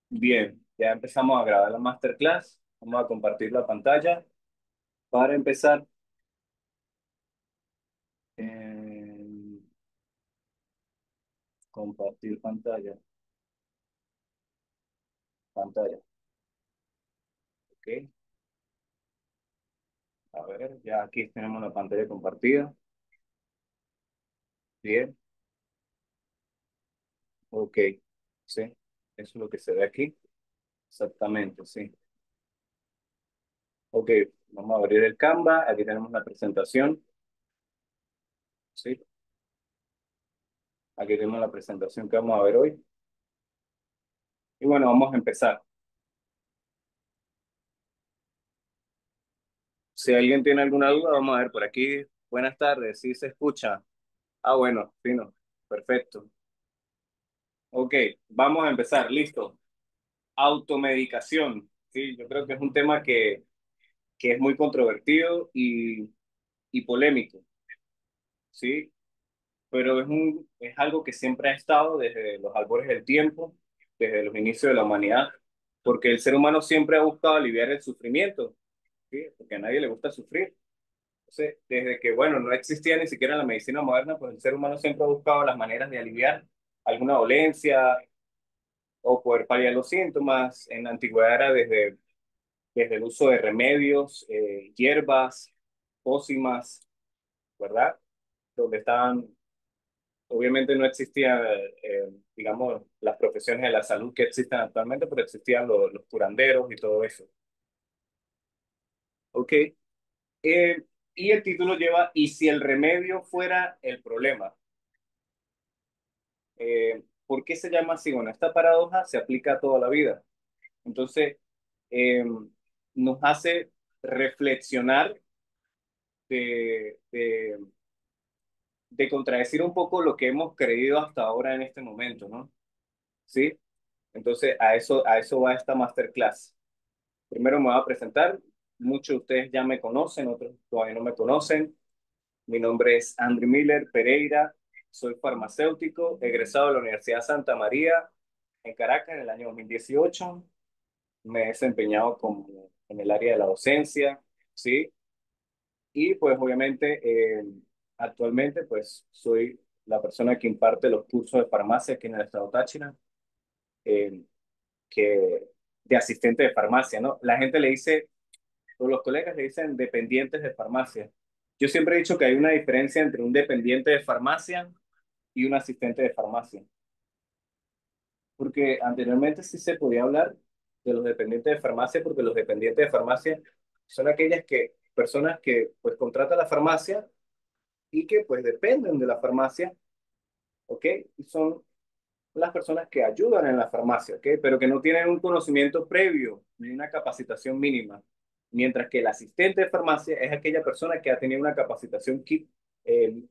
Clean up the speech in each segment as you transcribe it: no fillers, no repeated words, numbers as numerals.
Bien, ya empezamos a grabar la masterclass. Vamos a compartir la pantalla. Para empezar, eh, compartir pantalla. Pantalla, ¿ok? A ver, ya aquí tenemos la pantalla compartida. Bien, ok. Sí, eso es lo que se ve aquí. Exactamente, sí. Ok, vamos a abrir el Canva. Aquí tenemos la presentación. Sí, aquí tenemos la presentación que vamos a ver hoy. Y bueno, vamos a empezar. Si alguien tiene alguna duda, vamos a ver por aquí. Buenas tardes, ¿sí se escucha? Ah, bueno, fino. Perfecto. Ok, vamos a empezar. Listo. Automedicación. Sí, yo creo que es un tema que es muy controvertido y polémico, ¿sí? Pero es algo que siempre ha estado desde los albores del tiempo, desde los inicios de la humanidad, porque el ser humano siempre ha buscado aliviar el sufrimiento, ¿sí? Porque a nadie le gusta sufrir. Entonces, desde que, bueno, no existía ni siquiera la medicina moderna, pues el ser humano siempre ha buscado las maneras de aliviar alguna dolencia o poder paliar los síntomas. En la antigüedad era desde el uso de remedios, hierbas, pócimas, ¿verdad? Donde estaban, obviamente no existían, digamos, las profesiones de la salud que existen actualmente, pero existían los curanderos y todo eso. ¿Ok? Eh, y el título lleva, ¿y si el remedio fuera el problema? ¿Por qué se llama así? Bueno, esta paradoja se aplica a toda la vida. Entonces, eh, nos hace reflexionar de contradecir un poco lo que hemos creído hasta ahora en este momento, ¿no? ¿Sí? Entonces, a eso va esta masterclass. Primero me voy a presentar. Muchos de ustedes ya me conocen, otros todavía no me conocen. Mi nombre es Andrew Miller Pereira. Soy farmacéutico, egresado de la Universidad Santa María en Caracas en el año 2018. Me he desempeñado como en el área de la docencia, ¿sí? Y pues obviamente actualmente pues soy la persona que imparte los cursos de farmacia aquí en el estado Táchira, eh, que de asistente de farmacia, ¿no? La gente le dice, o los colegas le dicen dependientes de farmacia. Yo siempre he dicho que hay una diferencia entre un dependiente de farmacia y un asistente de farmacia, porque anteriormente sí se podía hablar de los dependientes de farmacia, porque los dependientes de farmacia son personas que pues contratan la farmacia y que pues dependen de la farmacia, ¿ok? Y son las personas que ayudan en la farmacia, ¿ok? Pero que no tienen un conocimiento previo ni una capacitación mínima. Mientras que el asistente de farmacia es aquella persona que ha tenido eh,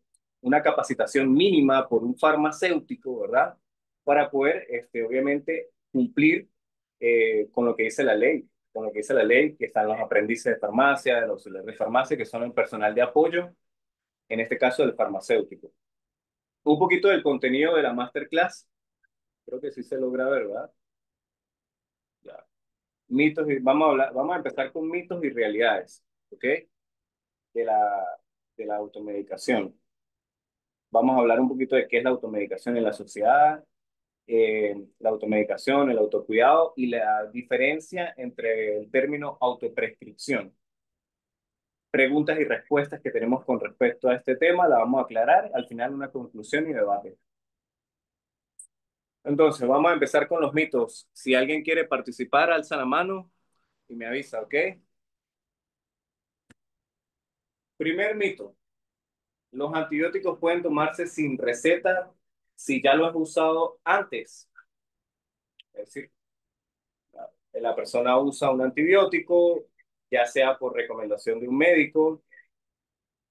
una capacitación mínima por un farmacéutico, ¿verdad? Para poder, obviamente, cumplir con lo que dice la ley. Con lo que dice la ley, que están los aprendices de farmacia, los auxiliares de farmacia, que son el personal de apoyo, en este caso del farmacéutico. Un poquito del contenido de la masterclass, creo que sí se logra ver, ¿verdad? Ya. Vamos a empezar con mitos y realidades, ¿ok? De la, de la automedicación. Vamos a hablar un poquito de qué es la automedicación en la sociedad, la automedicación, el autocuidado y la diferencia entre el término autoprescripción. Preguntas y respuestas que tenemos con respecto a este tema, la vamos a aclarar, al final una conclusión y debate. Entonces, vamos a empezar con los mitos. Si alguien quiere participar, alza la mano y me avisa, ¿ok? Primer mito, los antibióticos pueden tomarse sin receta si ya lo has usado antes. Es decir, la persona usa un antibiótico, ya sea por recomendación de un médico,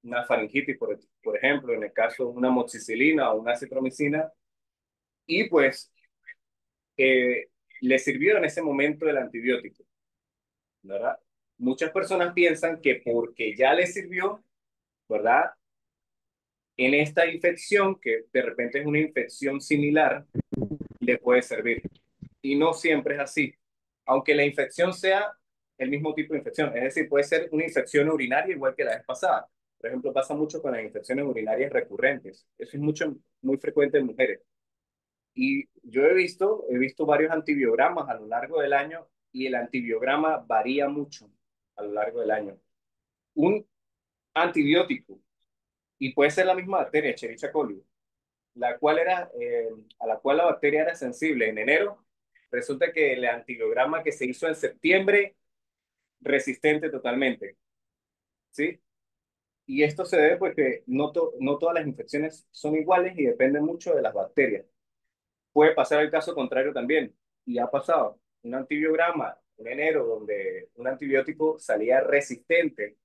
una faringitis, por ejemplo, en el caso de una moxicilina o una citromicina, y pues eh, le sirvió en ese momento el antibiótico, ¿verdad? Muchas personas piensan que porque ya le sirvió, ¿verdad? En esta infección, que de repente es una infección similar, le puede servir. y no siempre es así, aunque la infección sea el mismo tipo de infección, es decir, puede ser una infección urinaria igual que la vez pasada. Por ejemplo, pasa mucho con las infecciones urinarias recurrentes. Eso es mucho, muy frecuente en mujeres. Y yo he visto varios antibiogramas a lo largo del año y el antibiograma varía mucho a lo largo del año. Un antibiótico, y puede ser la misma bacteria, Escherichia coli, a la cual la bacteria era sensible en enero, resulta que el antibiograma que se hizo en septiembre, resistente totalmente, ¿sí? Y esto se debe porque no todas las infecciones son iguales y dependen mucho de las bacterias. Puede pasar el caso contrario también, y ha pasado. Un antibiograma en enero donde un antibiótico salía resistente,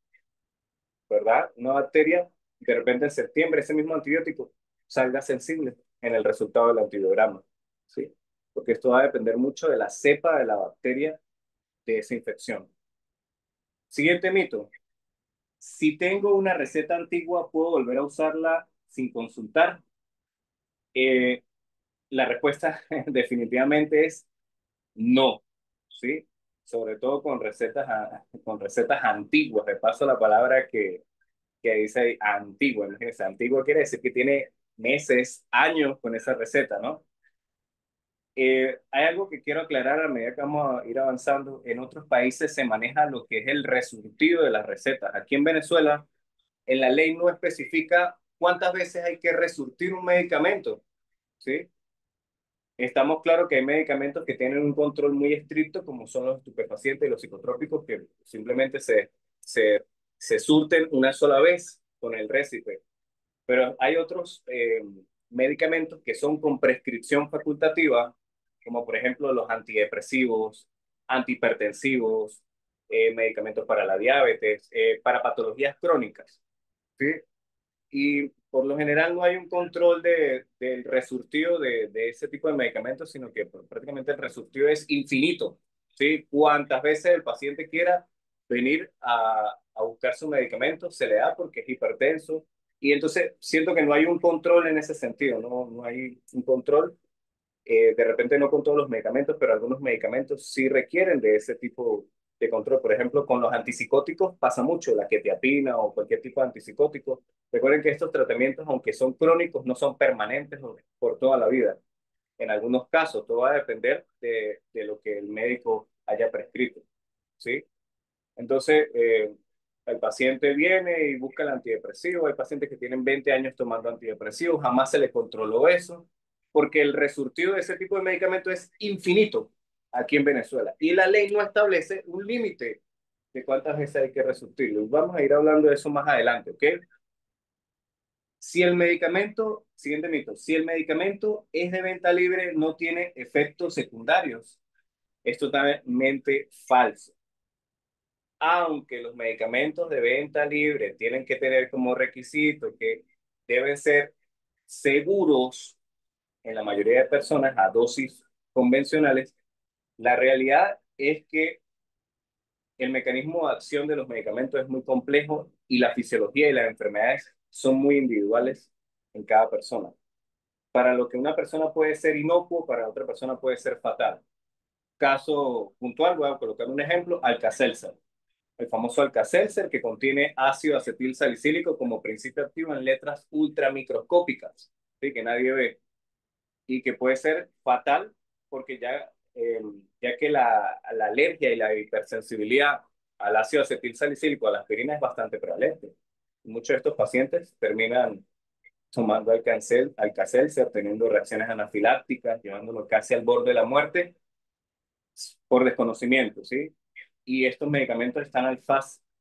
¿verdad? Una bacteria, y de repente en septiembre ese mismo antibiótico salga sensible en el resultado del antibiograma, ¿sí? Porque esto va a depender mucho de la cepa de la bacteria de esa infección. Siguiente mito. Si tengo una receta antigua, ¿puedo volver a usarla sin consultar? Eh, la respuesta definitivamente es no, ¿sí? Sobre todo con recetas antiguas. De paso la palabra que dice ahí, antigua. Imagínense, antigua quiere decir que tiene meses, años con esa receta, ¿no? Hay algo que quiero aclarar a medida que vamos a ir avanzando. En otros países se maneja lo que es el resurtido de las recetas. Aquí en Venezuela, en la ley no especifica cuántas veces hay que resurtir un medicamento, ¿sí? Estamos claros que hay medicamentos que tienen un control muy estricto, como son los estupefacientes y los psicotrópicos, que simplemente se, se surten una sola vez con el récipe. Pero hay otros medicamentos que son con prescripción facultativa, como por ejemplo los antidepresivos, antihipertensivos, medicamentos para la diabetes, para patologías crónicas, ¿sí? Y por lo general no hay un control del resurtido de ese tipo de medicamentos, sino que prácticamente el resurtido es infinito, ¿sí? Cuantas veces el paciente quiera venir a buscar su medicamento, se le da porque es hipertenso. Y entonces siento que no hay un control en ese sentido, no hay un control. De repente no con todos los medicamentos, pero algunos medicamentos sí requieren de ese tipo de control. Por ejemplo, con los antipsicóticos pasa mucho, la quetiapina o cualquier tipo de antipsicótico. Recuerden que estos tratamientos, aunque son crónicos, no son permanentes por toda la vida. En algunos casos, todo va a depender de lo que el médico haya prescrito, ¿sí? Entonces, el paciente viene y busca el antidepresivo. Hay pacientes que tienen 20 años tomando antidepresivos, jamás se les controló eso, porque el resurtido de ese tipo de medicamento es infinito aquí en Venezuela. Y la ley no establece un límite de cuántas veces hay que resurtirlo. Y vamos a ir hablando de eso más adelante, ¿ok? Si el medicamento, siguiente mito, si el medicamento es de venta libre, no tiene efectos secundarios. Es totalmente falso. Aunque los medicamentos de venta libre tienen que tener como requisito que deben ser seguros en la mayoría de personas a dosis convencionales, la realidad es que el mecanismo de acción de los medicamentos es muy complejo y la fisiología y las enfermedades son muy individuales en cada persona. Para lo que una persona puede ser inocuo, para otra persona puede ser fatal. Caso puntual, voy a colocar un ejemplo, Alka-Seltzer. El famoso Alka-Seltzer, que contiene ácido acetil salicílico como principio activo en letras ultramicroscópicas, ¿sí? Que nadie ve, y que puede ser fatal porque ya que la alergia y la hipersensibilidad al ácido acetil salicílico, a la aspirina, es bastante prevalente. Muchos de estos pacientes terminan tomando Alka-Seltzer, teniendo reacciones anafilácticas, llevándolo casi al borde de la muerte por desconocimiento, ¿sí? Y estos medicamentos están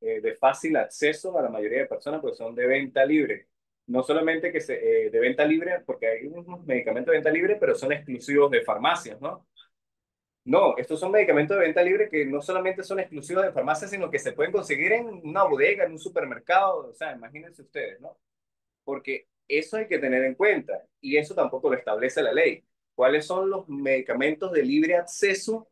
de fácil acceso a la mayoría de personas porque son de venta libre. No solamente de venta libre, porque hay unos medicamentos de venta libre, pero son exclusivos de farmacias, ¿no? No, estos son medicamentos de venta libre que no solamente son exclusivos de farmacias, sino que se pueden conseguir en una bodega, en un supermercado, o sea, imagínense ustedes, ¿no? Porque eso hay que tener en cuenta y eso tampoco lo establece la ley. ¿Cuáles son los medicamentos de libre acceso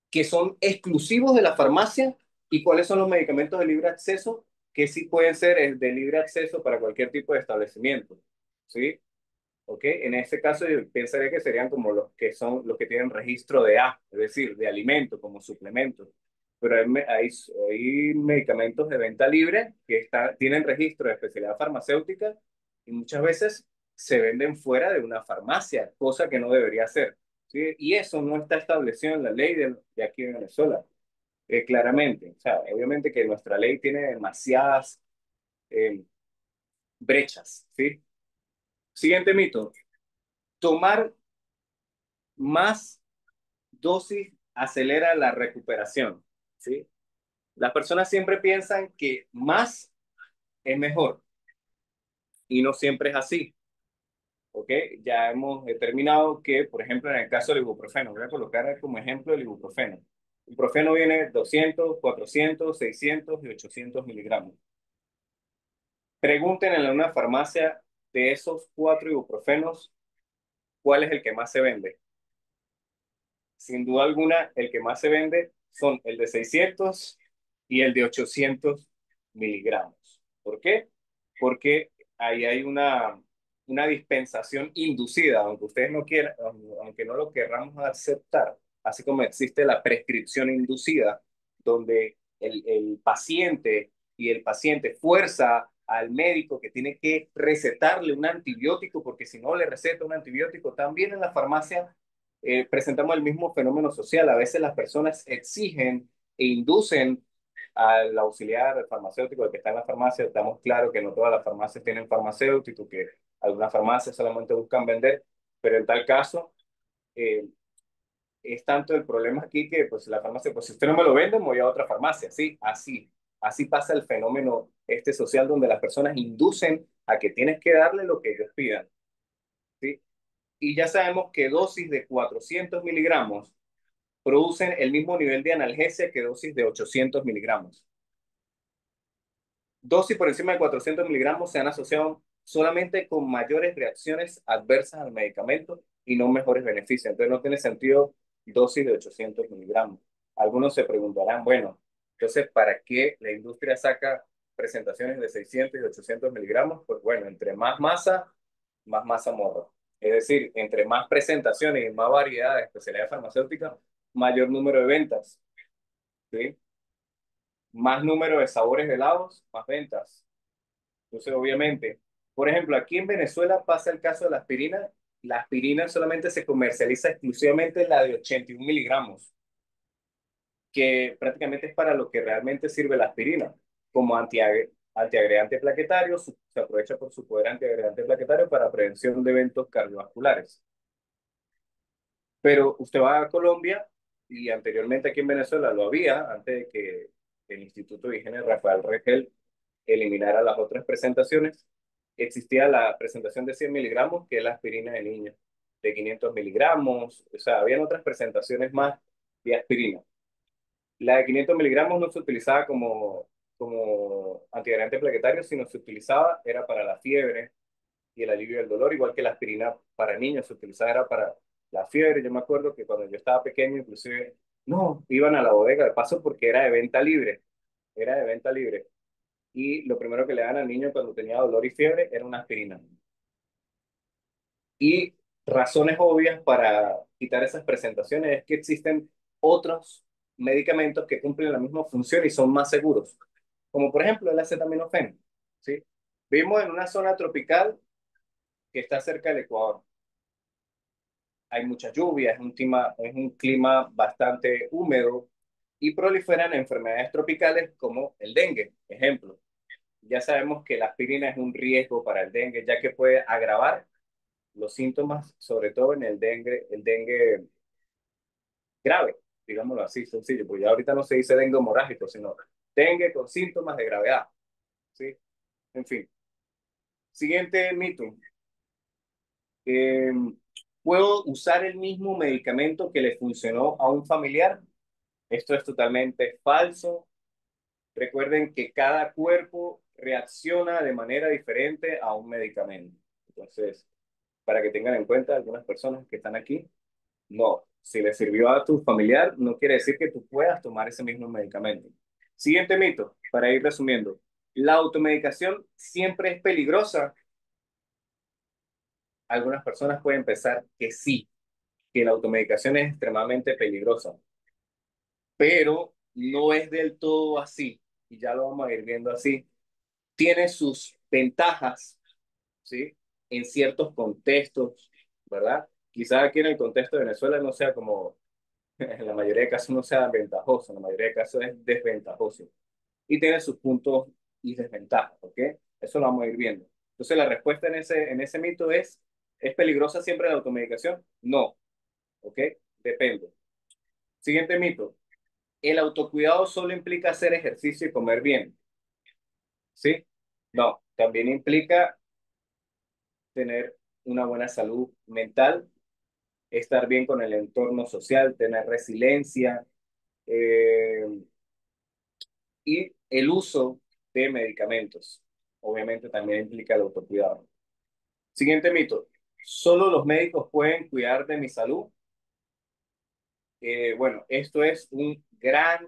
que son exclusivos de la farmacia y cuáles son los medicamentos de libre acceso que sí pueden ser de libre acceso para cualquier tipo de establecimiento? ¿Sí? ¿ok? En este caso yo pensaría que serían como los que son los que tienen registro de A, es decir, de alimento como suplemento. Pero hay medicamentos de venta libre que tienen registro de especialidad farmacéutica y muchas veces se venden fuera de una farmacia, cosa que no debería ser, ¿sí? Y eso no está establecido en la ley de aquí en Venezuela, claramente. O sea, obviamente que nuestra ley tiene demasiadas eh, brechas, ¿sí? Siguiente mito. Tomar más dosis acelera la recuperación, ¿sí? Las personas siempre piensan que más es mejor y no siempre es así, ¿ok? Ya hemos determinado que, por ejemplo, en el caso del ibuprofeno, voy a colocar como ejemplo el ibuprofeno. El ibuprofeno viene 200, 400, 600 y 800 miligramos. Pregúntenle en una farmacia de esos cuatro ibuprofenos, ¿cuál es el que más se vende? Sin duda alguna, el que más se vende son el de 600 y el de 800 miligramos. ¿Por qué? Porque ahí hay una dispensación inducida, aunque ustedes no quieran, aunque no lo querramos aceptar, así como existe la prescripción inducida, donde el paciente y el paciente fuerza al médico que tiene que recetarle un antibiótico, porque si no le receta un antibiótico, también en la farmacia presentamos el mismo fenómeno social. A veces las personas exigen e inducen al auxiliar farmacéutico que está en la farmacia. Estamos claro que no todas las farmacias tienen farmacéutico, que algunas farmacias solamente buscan vender, pero en tal caso eh, es tanto el problema aquí que pues la farmacia, pues si usted no me lo vende, me voy a otra farmacia. Sí, así pasa el fenómeno este social donde las personas inducen a que tienes que darle lo que ellos pidan, ¿sí? Y ya sabemos que dosis de 400 miligramos producen el mismo nivel de analgesia que dosis de 800 miligramos. Dosis por encima de 400 miligramos se han asociado solamente con mayores reacciones adversas al medicamento y no mejores beneficios. Entonces no tiene sentido dosis de 800 miligramos. Algunos se preguntarán, bueno, entonces, ¿para qué la industria saca presentaciones de 600 y 800 miligramos? Pues bueno, entre más masa morra. Es decir, entre más presentaciones y más variedad de especialidades farmacéuticas, mayor número de ventas, ¿sí? Más número de sabores helados, más ventas. Entonces, obviamente, por ejemplo, aquí en Venezuela pasa el caso de la aspirina. La aspirina solamente se comercializa exclusivamente la de 81 miligramos, que prácticamente es para lo que realmente sirve la aspirina, como antiagregante plaquetario, se aprovecha por su poder antiagregante plaquetario para prevención de eventos cardiovasculares. Pero usted va a Colombia y anteriormente aquí en Venezuela lo había, antes de que el Instituto de Higiene Rafael Regel eliminara las otras presentaciones, existía la presentación de 100 miligramos, que es la aspirina de niños, de 500 miligramos, o sea, habían otras presentaciones más de aspirina. La de 500 miligramos no se utilizaba como antiagregante plaquetario, sino se utilizaba, era para la fiebre y el alivio del dolor, igual que la aspirina para niños se utilizaba, era para la fiebre. Yo me acuerdo que cuando yo estaba pequeño, inclusive, no, iban a la bodega de paso porque era de venta libre. Y lo primero que le dan al niño cuando tenía dolor y fiebre era una aspirina. Y razones obvias para quitar esas presentaciones es que existen otros medicamentos que cumplen la misma función y son más seguros, como por ejemplo el acetaminofén, ¿sí? Vivimos en una zona tropical que está cerca del Ecuador. Hay mucha lluvia, es un clima bastante húmedo y proliferan enfermedades tropicales como el dengue, ejemplo. Ya sabemos que la aspirina es un riesgo para el dengue, ya que puede agravar los síntomas, sobre todo en el dengue grave, digámoslo así, sencillo, porque ya ahorita no se dice dengue hemorrágico, sino dengue con síntomas de gravedad, ¿sí? En fin. Siguiente mito. Eh, ¿Puedo usar el mismo medicamento que le funcionó a un familiar? Esto es totalmente falso. Recuerden que cada cuerpo reacciona de manera diferente a un medicamento. Entonces, para que tengan en cuenta algunas personas que están aquí, no, si le sirvió a tu familiar, no quiere decir que tú puedas tomar ese mismo medicamento. Siguiente mito, para ir resumiendo. ¿La automedicación siempre es peligrosa? algunas personas pueden pensar que sí, que la automedicación es extremadamente peligrosa, pero no es del todo así, y ya lo vamos a ir viendo así. Tiene sus ventajas, ¿sí? En ciertos contextos, ¿verdad? Quizás aquí en el contexto de Venezuela no sea como, en la mayoría de casos no sea ventajoso, en la mayoría de casos es desventajoso. Y tiene sus puntos y desventajas, ¿ok? Eso lo vamos a ir viendo. Entonces la respuesta en ese mito ¿es peligrosa siempre la automedicación? No, ¿ok? Depende. Siguiente mito, ¿el autocuidado solo implica hacer ejercicio y comer bien? ¿Sí? No, también implica tener una buena salud mental, estar bien con el entorno social, tener resiliencia eh, y el uso de medicamentos. Obviamente también implica el autocuidado. Siguiente mito. ¿Solo los médicos pueden cuidar de mi salud? Bueno, esto es un gran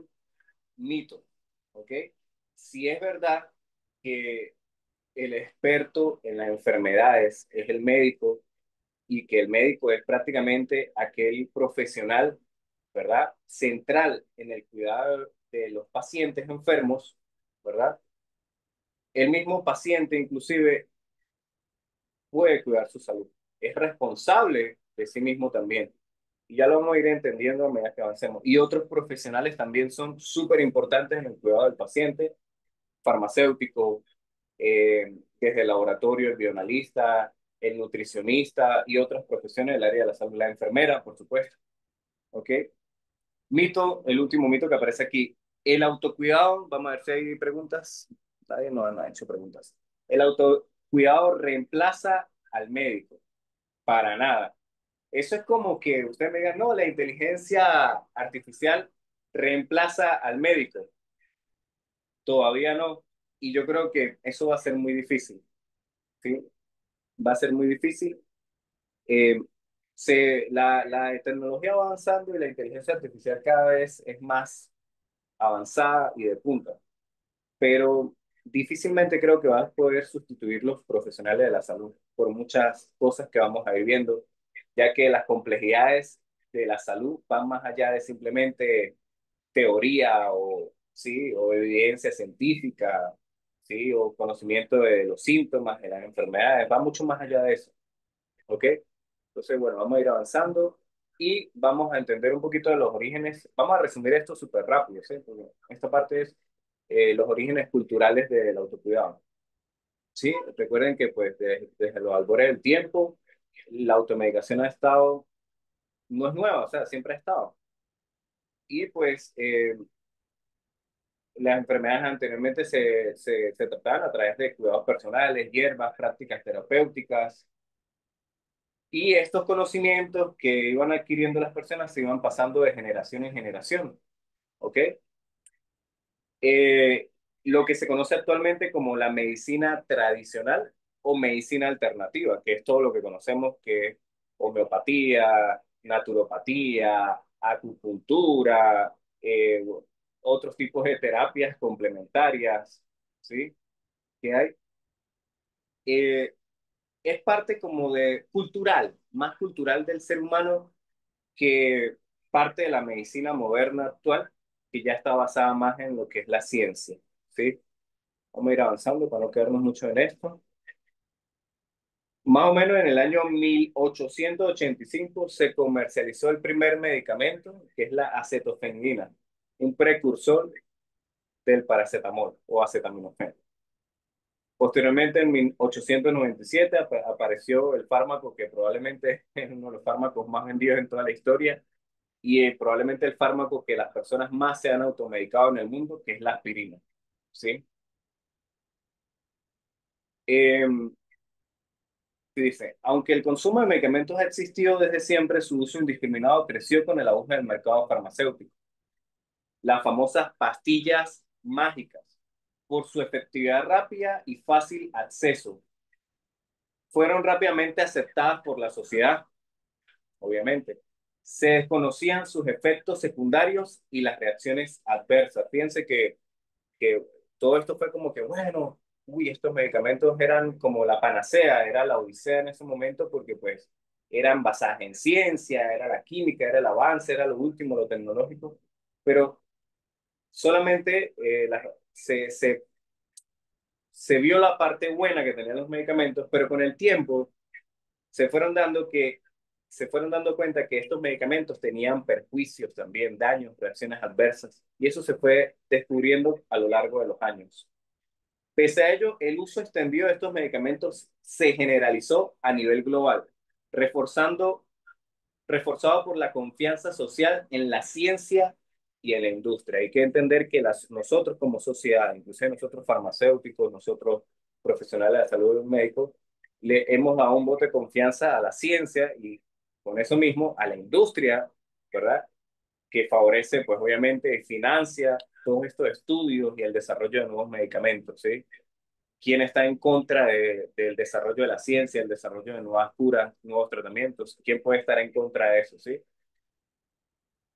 mito, ¿ok? Si es verdad que el experto en las enfermedades es el médico y que el médico es prácticamente aquel profesional, ¿verdad? Central en el cuidado de los pacientes enfermos, ¿verdad? El mismo paciente inclusive puede cuidar su salud. Es responsable de sí mismo también. Y ya lo vamos a ir entendiendo a medida que avancemos. Y otros profesionales también son súper importantes en el cuidado del paciente, farmacéutico, desde el laboratorio, el bioanalista, el nutricionista y otras profesiones del área de la salud, la enfermera, por supuesto. ¿Ok? Mito, el último mito que aparece aquí. El autocuidado, vamos a ver si hay preguntas. Nadie no ha hecho preguntas. El autocuidado reemplaza al médico. Para nada. Eso es como que usted me diga, no, la inteligencia artificial reemplaza al médico. Todavía no. Y yo creo que eso va a ser muy difícil, ¿sí? Va a ser muy difícil. Eh, la tecnología va avanzando y la inteligencia artificial cada vez es más avanzada y de punta, pero difícilmente creo que va a poder sustituir los profesionales de la salud por muchas cosas que vamos a ir viendo, ya que las complejidades de la salud van más allá de simplemente teoría o, sí, o evidencia científica, sí, o conocimiento de los síntomas de las enfermedades, va mucho más allá de eso, ¿ok? Entonces, bueno, vamos a ir avanzando y vamos a entender un poquito de los orígenes. Vamos a resumir esto súper rápido, ¿sí? Porque esta parte es los orígenes culturales del autocuidado. Sí, recuerden que pues desde los albores del tiempo, la automedicación ha estado, no es nueva, o sea, siempre ha estado. Y pues las enfermedades anteriormente se trataban a través de cuidados personales, hierbas, prácticas terapéuticas. Y estos conocimientos que iban adquiriendo las personas se iban pasando de generación en generación, ¿ok? Eh, lo que se conoce actualmente como la medicina tradicional o medicina alternativa, que es todo lo que conocemos que es homeopatía, naturopatía, acupuntura, otros tipos de terapias complementarias, ¿sí? Que hay. Eh, es parte como de cultural, más cultural del ser humano que parte de la medicina moderna actual, que ya está basada más en lo que es la ciencia, ¿sí? Vamos a ir avanzando para no quedarnos mucho en esto. Más o menos en el año 1885 se comercializó el primer medicamento, que es la acetofenina, un precursor del paracetamol o acetaminofén. Posteriormente, en 1897, apareció el fármaco que probablemente es uno de los fármacos más vendidos en toda la historia, y probablemente el fármaco que las personas más se han automedicado en el mundo, que es la aspirina, ¿sí? Eh, dice, aunque el consumo de medicamentos ha existido desde siempre, su uso indiscriminado creció con el auge del mercado farmacéutico. Las famosas pastillas mágicas, por su efectividad rápida y fácil acceso, fueron rápidamente aceptadas por la sociedad, obviamente. Se desconocían sus efectos secundarios y las reacciones adversas. Fíjense que todo esto fue como que, bueno, uy, estos medicamentos eran como la panacea, era la odisea en ese momento porque pues eran basadas en ciencia, era la química, era el avance, era lo último, lo tecnológico, pero solamente se vio la parte buena que tenían los medicamentos, pero con el tiempo se fueron dando que se fueron dando cuenta que estos medicamentos tenían perjuicios también, daños, reacciones adversas, y eso se fue descubriendo a lo largo de los años. Pese a ello, el uso extendido de estos medicamentos se generalizó a nivel global, reforzando, reforzado por la confianza social en la ciencia y en la industria. Hay que entender que nosotros como sociedad, incluso nosotros farmacéuticos, nosotros profesionales de la salud médicos, le hemos dado un voto de confianza a la ciencia y con eso mismo a la industria, ¿verdad? Que favorece, pues obviamente, financia todos estos estudios y el desarrollo de nuevos medicamentos, ¿sí? ¿Quién está en contra del desarrollo de la ciencia, el desarrollo de nuevas curas, nuevos tratamientos? ¿Quién puede estar en contra de eso, sí?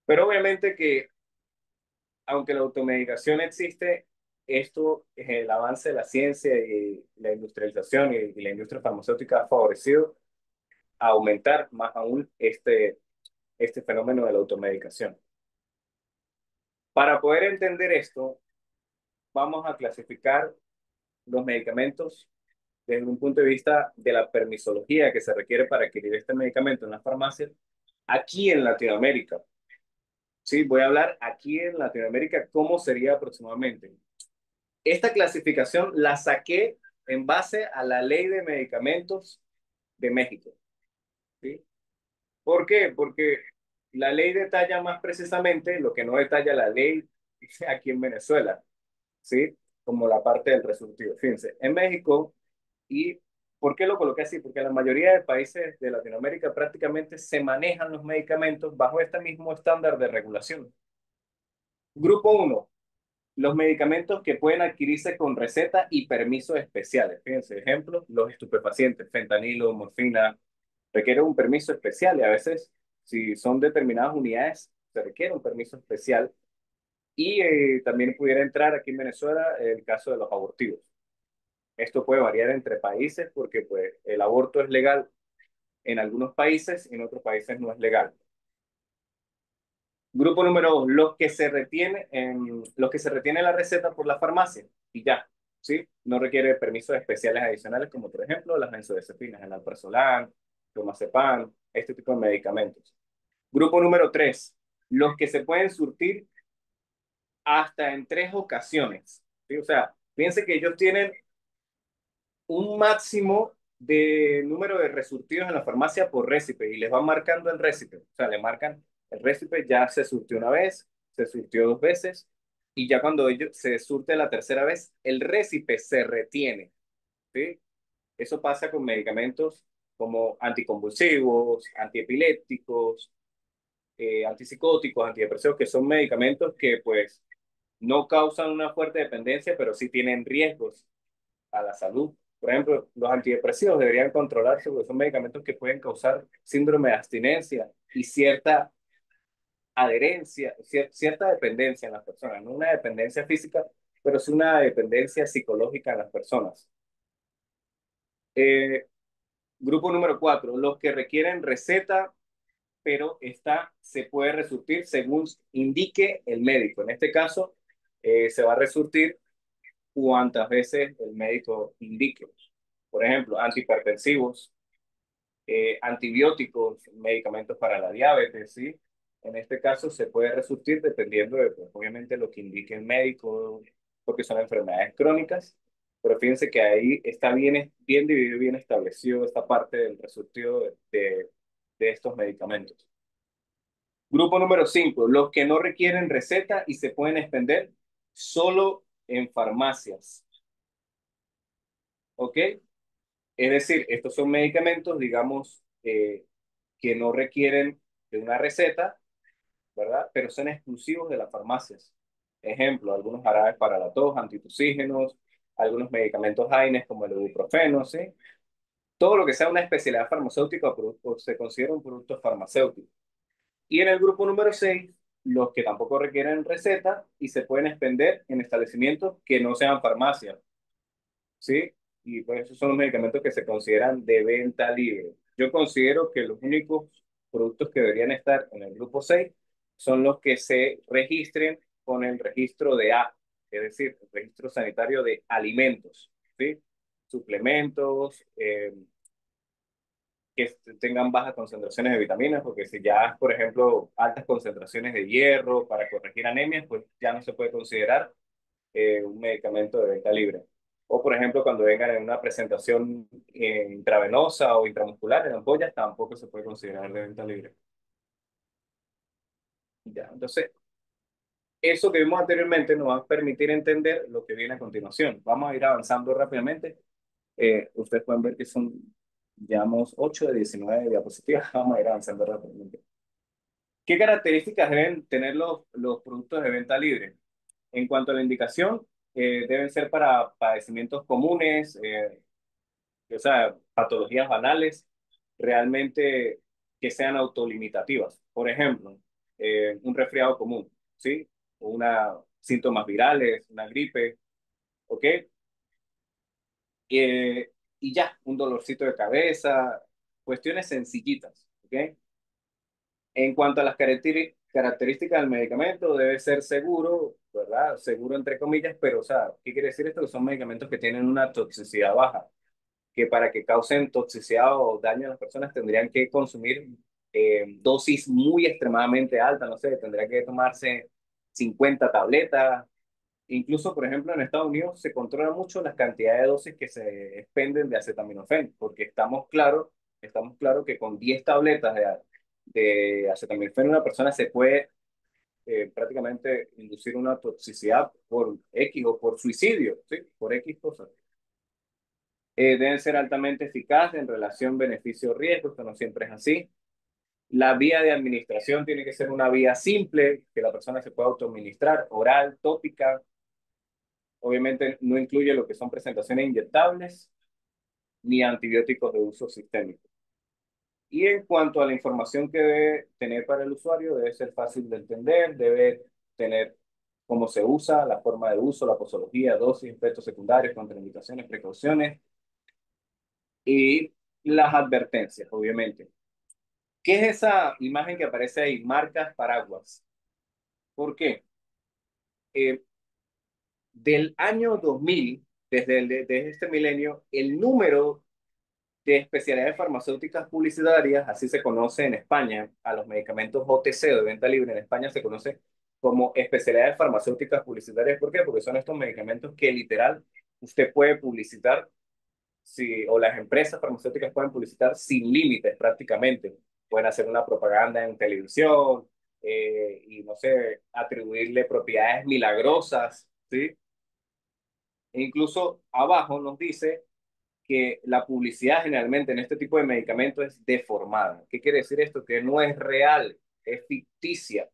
Pero obviamente que, aunque la automedicación existe, esto, el avance de la ciencia y la industrialización y la industria farmacéutica ha favorecido a aumentar más aún este fenómeno de la automedicación. Para poder entender esto, vamos a clasificar los medicamentos desde un punto de vista de la permisología que se requiere para adquirir este medicamento en las farmacias aquí en Latinoamérica. Sí, voy a hablar aquí en Latinoamérica cómo sería aproximadamente. Esta clasificación la saqué en base a la Ley de Medicamentos de México. ¿Sí? ¿Por qué? Porque la ley detalla más precisamente lo que no detalla la ley aquí en Venezuela, ¿sí? Como la parte del resurtivo. Fíjense, en México. ¿Y por qué lo coloqué así? Porque la mayoría de países de Latinoamérica prácticamente se manejan los medicamentos bajo este mismo estándar de regulación. Grupo uno, los medicamentos que pueden adquirirse con receta y permisos especiales. Fíjense, ejemplo, los estupefacientes, fentanilo, morfina, requieren un permiso especial y a veces, si son determinadas unidades, se requiere un permiso especial. Y también pudiera entrar aquí en Venezuela el caso de los abortivos. Esto puede variar entre países porque pues, el aborto es legal en algunos países y en otros países no es legal. Grupo número dos, los que se retiene la receta por la farmacia y ya, ¿sí? No requiere permisos especiales adicionales como por ejemplo las benzodiazepinas, el alprazolam, clomazepam, este tipo de medicamentos. Grupo número tres, los que se pueden surtir hasta en 3 ocasiones, ¿sí? O sea, fíjense que ellos tienen un máximo de número de resurtidos en la farmacia por récipe y les van marcando el récipe. O sea, le marcan el récipe, ya se surtió una vez, se surtió 2 veces y ya cuando ellos se surte la tercera vez, el récipe se retiene. ¿Sí? Eso pasa con medicamentos como anticonvulsivos, antiepilépticos, antipsicóticos, antidepresivos, que son medicamentos que pues no causan una fuerte dependencia, pero sí tienen riesgos a la salud. Por ejemplo, los antidepresivos deberían controlarse porque son medicamentos que pueden causar síndrome de abstinencia y cierta adherencia, cierta dependencia en las personas, no una dependencia física, pero sí una dependencia psicológica en las personas. Eh, Grupo número cuatro, los que requieren receta, pero esta se puede resurtir según indique el médico. En este caso, se va a resurtir cuantas veces el médico indique. Por ejemplo, antihipertensivos, antibióticos, medicamentos para la diabetes, ¿sí? En este caso se puede resurtir dependiendo de, pues, obviamente, lo que indique el médico, porque son enfermedades crónicas, pero fíjense que ahí está bien dividido, bien establecido esta parte del resurtido de estos medicamentos. Grupo número 5, los que no requieren receta y se pueden expender solo en farmacias, ¿ok? Es decir, estos son medicamentos, digamos, que no requieren de una receta, ¿verdad? Pero son exclusivos de las farmacias. Ejemplo, algunos jarabes para la tos, antitusígenos, algunos medicamentos AINES como el ibuprofeno, ¿sí? Todo lo que sea una especialidad farmacéutica o se considera un producto farmacéutico. Y en el grupo número 6, los que tampoco requieren receta y se pueden expender en establecimientos que no sean farmacias. ¿sí? Y pues esos son los medicamentos que se consideran de venta libre. Yo considero que los únicos productos que deberían estar en el grupo 6 son los que se registren con el registro de A, es decir, el registro sanitario de alimentos, ¿sí? Suplementos, que tengan bajas concentraciones de vitaminas, porque si ya, por ejemplo, altas concentraciones de hierro para corregir anemias, pues ya no se puede considerar un medicamento de venta libre. O, por ejemplo, cuando vengan en una presentación intravenosa o intramuscular en ampollas, tampoco se puede considerar de venta libre. Ya, entonces, eso que vimos anteriormente nos va a permitir entender lo que viene a continuación. Vamos a ir avanzando rápidamente. Ustedes pueden ver que son, llevamos 8 de 19 diapositivas. Vamos a ir avanzando rápidamente. ¿Qué características deben tener los productos de venta libre? En cuanto a la indicación, deben ser para padecimientos comunes, o sea, patologías banales, realmente que sean autolimitativas. Por ejemplo, un resfriado común, ¿sí? O una, síntomas virales, una gripe, ¿ok? Y ya, un dolorcito de cabeza, cuestiones sencillitas, ¿ok? En cuanto a las características del medicamento, debe ser seguro, ¿verdad? Seguro entre comillas, pero, o sea, ¿qué quiere decir esto? Que son medicamentos que tienen una toxicidad baja, que para que causen toxicidad o daño a las personas tendrían que consumir dosis muy extremadamente altas, no sé, tendría que tomarse 50 tabletas. Incluso, por ejemplo, en Estados Unidos se controla mucho las cantidades de dosis que se expenden de acetaminofén, porque estamos claros que con 10 tabletas de acetaminofén una persona se puede prácticamente inducir una toxicidad por X o por suicidio, ¿sí? Por X cosas. Deben ser altamente eficaces en relación beneficio-riesgo, esto no siempre es así. La vía de administración tiene que ser una vía simple, que la persona se pueda autoadministrar, oral, tópica. Obviamente no incluye lo que son presentaciones inyectables ni antibióticos de uso sistémico. Y en cuanto a la información que debe tener para el usuario, debe ser fácil de entender, debe tener cómo se usa, la forma de uso, la posología, dosis, efectos secundarios, contraindicaciones, precauciones y las advertencias, obviamente. ¿Qué es esa imagen que aparece ahí? Marcas paraguas. ¿Por qué? Eh, del año 2000, desde este milenio, el número de especialidades farmacéuticas publicitarias, así se conoce en España, a los medicamentos OTC o de venta libre en España se conoce como especialidades farmacéuticas publicitarias. ¿Por qué? Porque son estos medicamentos que literal usted puede publicitar, si, o las empresas farmacéuticas pueden publicitar sin límites prácticamente. Pueden hacer una propaganda en televisión y, no sé, atribuirle propiedades milagrosas, ¿sí? E incluso abajo nos dice que la publicidad generalmente en este tipo de medicamentos es deformada. ¿Qué quiere decir esto? Que no es real, es ficticia.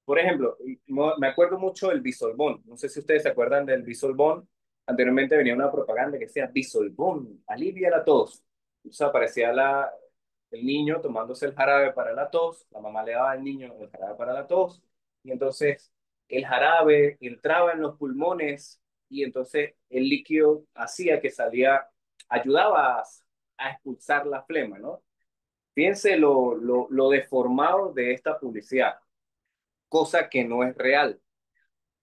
Por ejemplo, me acuerdo mucho del Bisolbón. No sé si ustedes se acuerdan del Bisolbón. Anteriormente venía una propaganda que decía Bisolbón, alivia la tos. O sea, aparecía el niño tomándose el jarabe para la tos, la mamá le daba al niño el jarabe para la tos, y entonces el jarabe entraba en los pulmones y entonces el líquido hacía que salía, ayudaba a expulsar la flema, ¿no? Fíjense lo deformado de esta publicidad, cosa que no es real,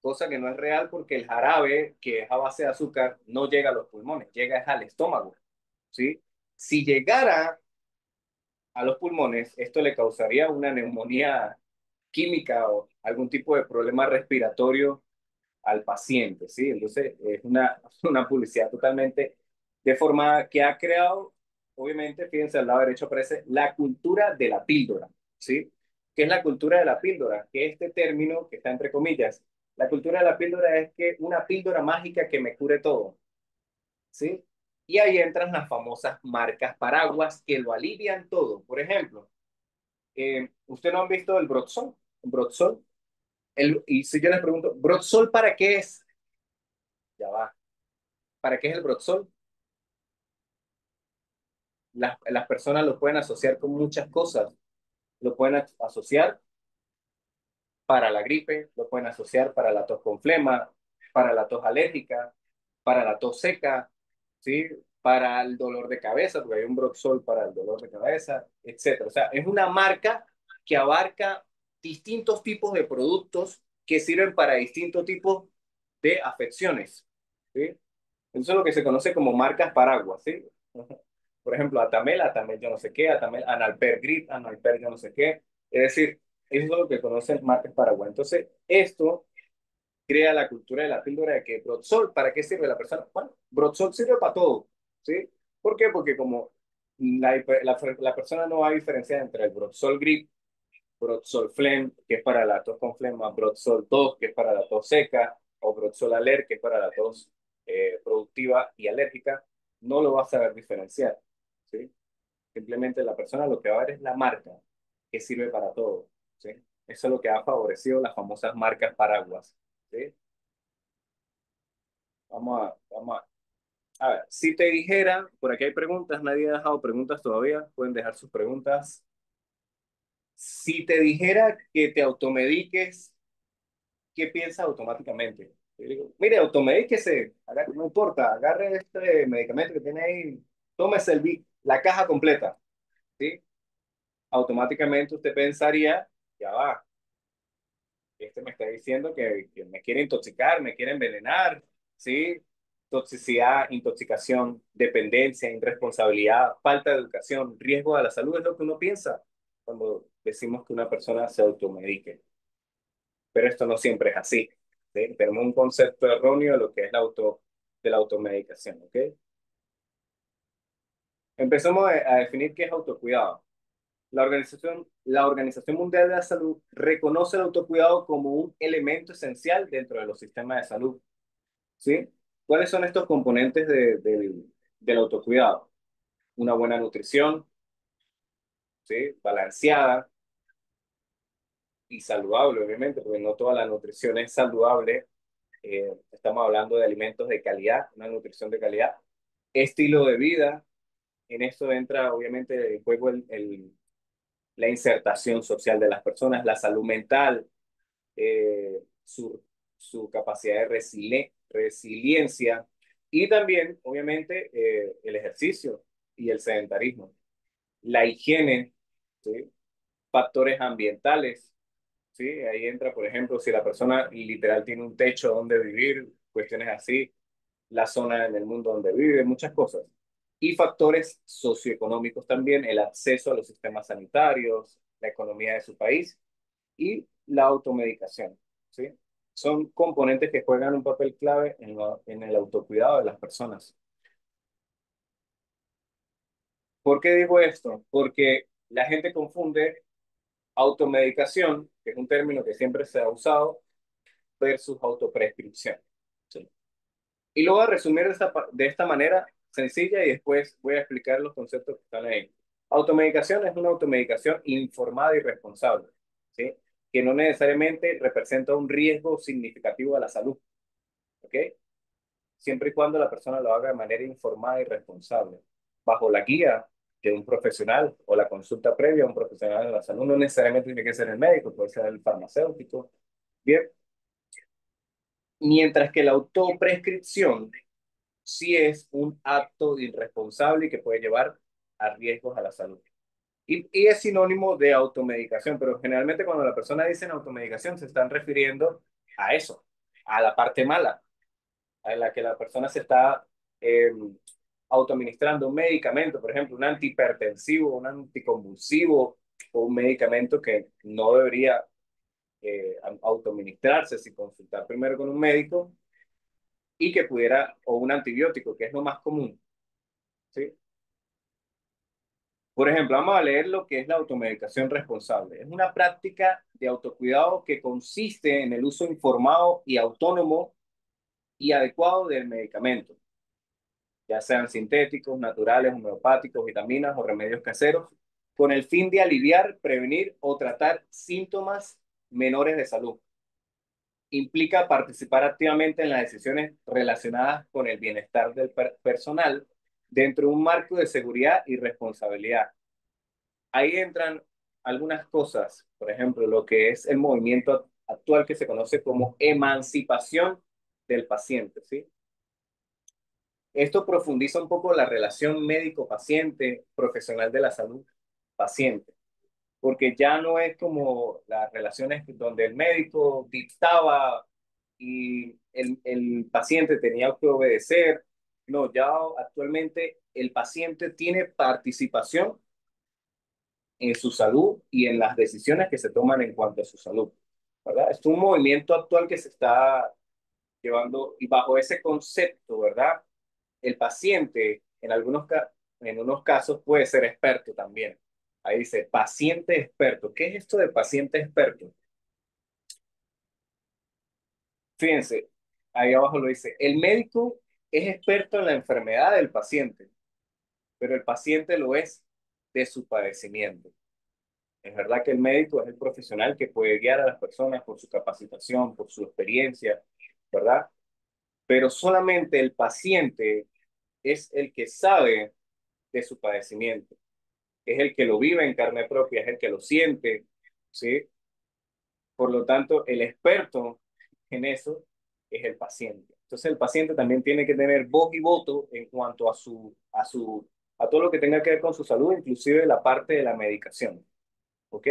cosa que no es real porque el jarabe, que es a base de azúcar, no llega a los pulmones, llega al estómago, ¿sí? Si llegara a los pulmones, esto le causaría una neumonía química o algún tipo de problema respiratorio al paciente, ¿sí? Entonces, es una publicidad totalmente deformada que ha creado, obviamente, fíjense, al lado derecho aparece la cultura de la píldora, ¿sí? ¿Qué es la cultura de la píldora? Que este término, que está entre comillas, la cultura de la píldora es que una píldora mágica que me cure todo, ¿sí? Y ahí entran las famosas marcas paraguas que lo alivian todo. Por ejemplo, ¿usted no han visto el Broxol? Broxol. Y si yo les pregunto, ¿Broxol para qué es? Ya va. ¿Para qué es el Broxol? Las personas lo pueden asociar con muchas cosas. Lo pueden asociar para la gripe, lo pueden asociar para la tos con flema, para la tos alérgica. para la tos seca, ¿sí? Para el dolor de cabeza, porque hay un Broxol para el dolor de cabeza, etcétera. O sea, es una marca que abarca distintos tipos de productos que sirven para distintos tipos de afecciones, ¿sí? Eso es lo que se conoce como marcas paraguas, ¿sí? Por ejemplo, Atamel, Atamel yo no sé qué, Atamel, Analper Grip, Analper yo no sé qué. Es decir, eso es lo que conocen marcas paraguas. Entonces, esto crea la cultura de la píldora de que Broxol, ¿para qué sirve la persona? Bueno, Broxol sirve para todo, ¿sí? ¿Por qué? Porque como la persona no va a diferenciar entre el Broxol Grip, Broxol Phlegm, que es para la tos con flema, Broxol 2, que es para la tos seca, o Broxol Alert, que es para la tos productiva y alérgica, no lo va a saber diferenciar, ¿sí? Simplemente la persona lo que va a ver es la marca, que sirve para todo, ¿sí? Eso es lo que ha favorecido las famosas marcas paraguas, ¿sí? A ver, si te dijera, por aquí hay preguntas, nadie ha dejado preguntas todavía, pueden dejar sus preguntas. Si te dijera que te automediques, ¿qué piensas automáticamente? Yo digo, mire, automedíquese, no importa, agarre este medicamento que tiene ahí, tómese la caja completa, ¿sí? Automáticamente usted pensaría, ya va, este me está diciendo que me quiere intoxicar, me quiere envenenar, ¿sí? Toxicidad, intoxicación, dependencia, irresponsabilidad, falta de educación, riesgo a la salud es lo que uno piensa cuando decimos que una persona se automedique. Pero esto no siempre es así, ¿sí? Tenemos un concepto erróneo de lo que es de la automedicación, ¿ok? Empezamos a definir qué es autocuidado. La Organización Mundial de la Salud reconoce el autocuidado como un elemento esencial dentro de los sistemas de salud, ¿sí? ¿Cuáles son estos componentes del autocuidado? Una buena nutrición, ¿sí? Balanceada y saludable, obviamente, porque no toda la nutrición es saludable. Estamos hablando de alimentos de calidad, una nutrición de calidad. Estilo de vida, en esto entra obviamente en juego la insertación social de las personas, la salud mental, eh, su, su capacidad de resiliencia y también, obviamente, el ejercicio y el sedentarismo. La higiene, ¿sí? Factores ambientales, ¿sí? Ahí entra, por ejemplo, si la persona literal tiene un techo donde vivir, cuestiones así, la zona en el mundo donde vive, muchas cosas. Y factores socioeconómicos también, el acceso a los sistemas sanitarios, la economía de su país y la automedicación, ¿sí? Son componentes que juegan un papel clave en el autocuidado de las personas. ¿Por qué digo esto? Porque la gente confunde automedicación, que es un término que siempre se ha usado, versus autoprescripción, ¿sí? Y lo voy a resumir de esta manera sencilla y después voy a explicar los conceptos que están ahí. Automedicación es una automedicación informada y responsable, ¿sí? Que no necesariamente representa un riesgo significativo a la salud, ¿ok? Siempre y cuando la persona lo haga de manera informada y responsable, bajo la guía de un profesional o la consulta previa a un profesional de la salud. No necesariamente tiene que ser el médico, puede ser el farmacéutico. Bien, mientras que la autoprescripción sí es un acto irresponsable y que puede llevar a riesgos a la salud. Y es sinónimo de automedicación, pero generalmente cuando la persona dice automedicación se están refiriendo a eso, a la parte mala, a la que la persona se está eh, autoadministrando un medicamento, por ejemplo, un antihipertensivo, un anticonvulsivo o un medicamento que no debería autoadministrarse sin consultar primero con un médico y que pudiera, o un antibiótico, que es lo más común, ¿sí? Por ejemplo, vamos a leer lo que es la automedicación responsable. Es una práctica de autocuidado que consiste en el uso informado y autónomo y adecuado del medicamento, ya sean sintéticos, naturales, homeopáticos, vitaminas o remedios caseros, con el fin de aliviar, prevenir o tratar síntomas menores de salud. Implica participar activamente en las decisiones relacionadas con el bienestar del personal dentro de un marco de seguridad y responsabilidad. Ahí entran algunas cosas, por ejemplo, lo que es el movimiento actual que se conoce como emancipación del paciente, ¿sí? Esto profundiza un poco la relación médico-paciente, profesional de la salud, paciente, porque ya no es como las relaciones donde el médico dictaba y el paciente tenía que obedecer. No, ya actualmente el paciente tiene participación en su salud y en las decisiones que se toman en cuanto a su salud, ¿verdad? Es un movimiento actual que se está llevando y bajo ese concepto, ¿verdad? El paciente en unos casos puede ser experto también. Ahí dice paciente experto. ¿Qué es esto de paciente experto? Fíjense, ahí abajo lo dice. El médico es experto en la enfermedad del paciente, pero el paciente lo es de su padecimiento. Es verdad que el médico es el profesional que puede guiar a las personas por su capacitación, por su experiencia, ¿verdad? Pero solamente el paciente es el que sabe de su padecimiento, es el que lo vive en carne propia, es el que lo siente, ¿sí? Por lo tanto, el experto en eso es el paciente. Entonces, el paciente también tiene que tener voz y voto en cuanto a todo lo que tenga que ver con su salud, inclusive la parte de la medicación. ¿Ok?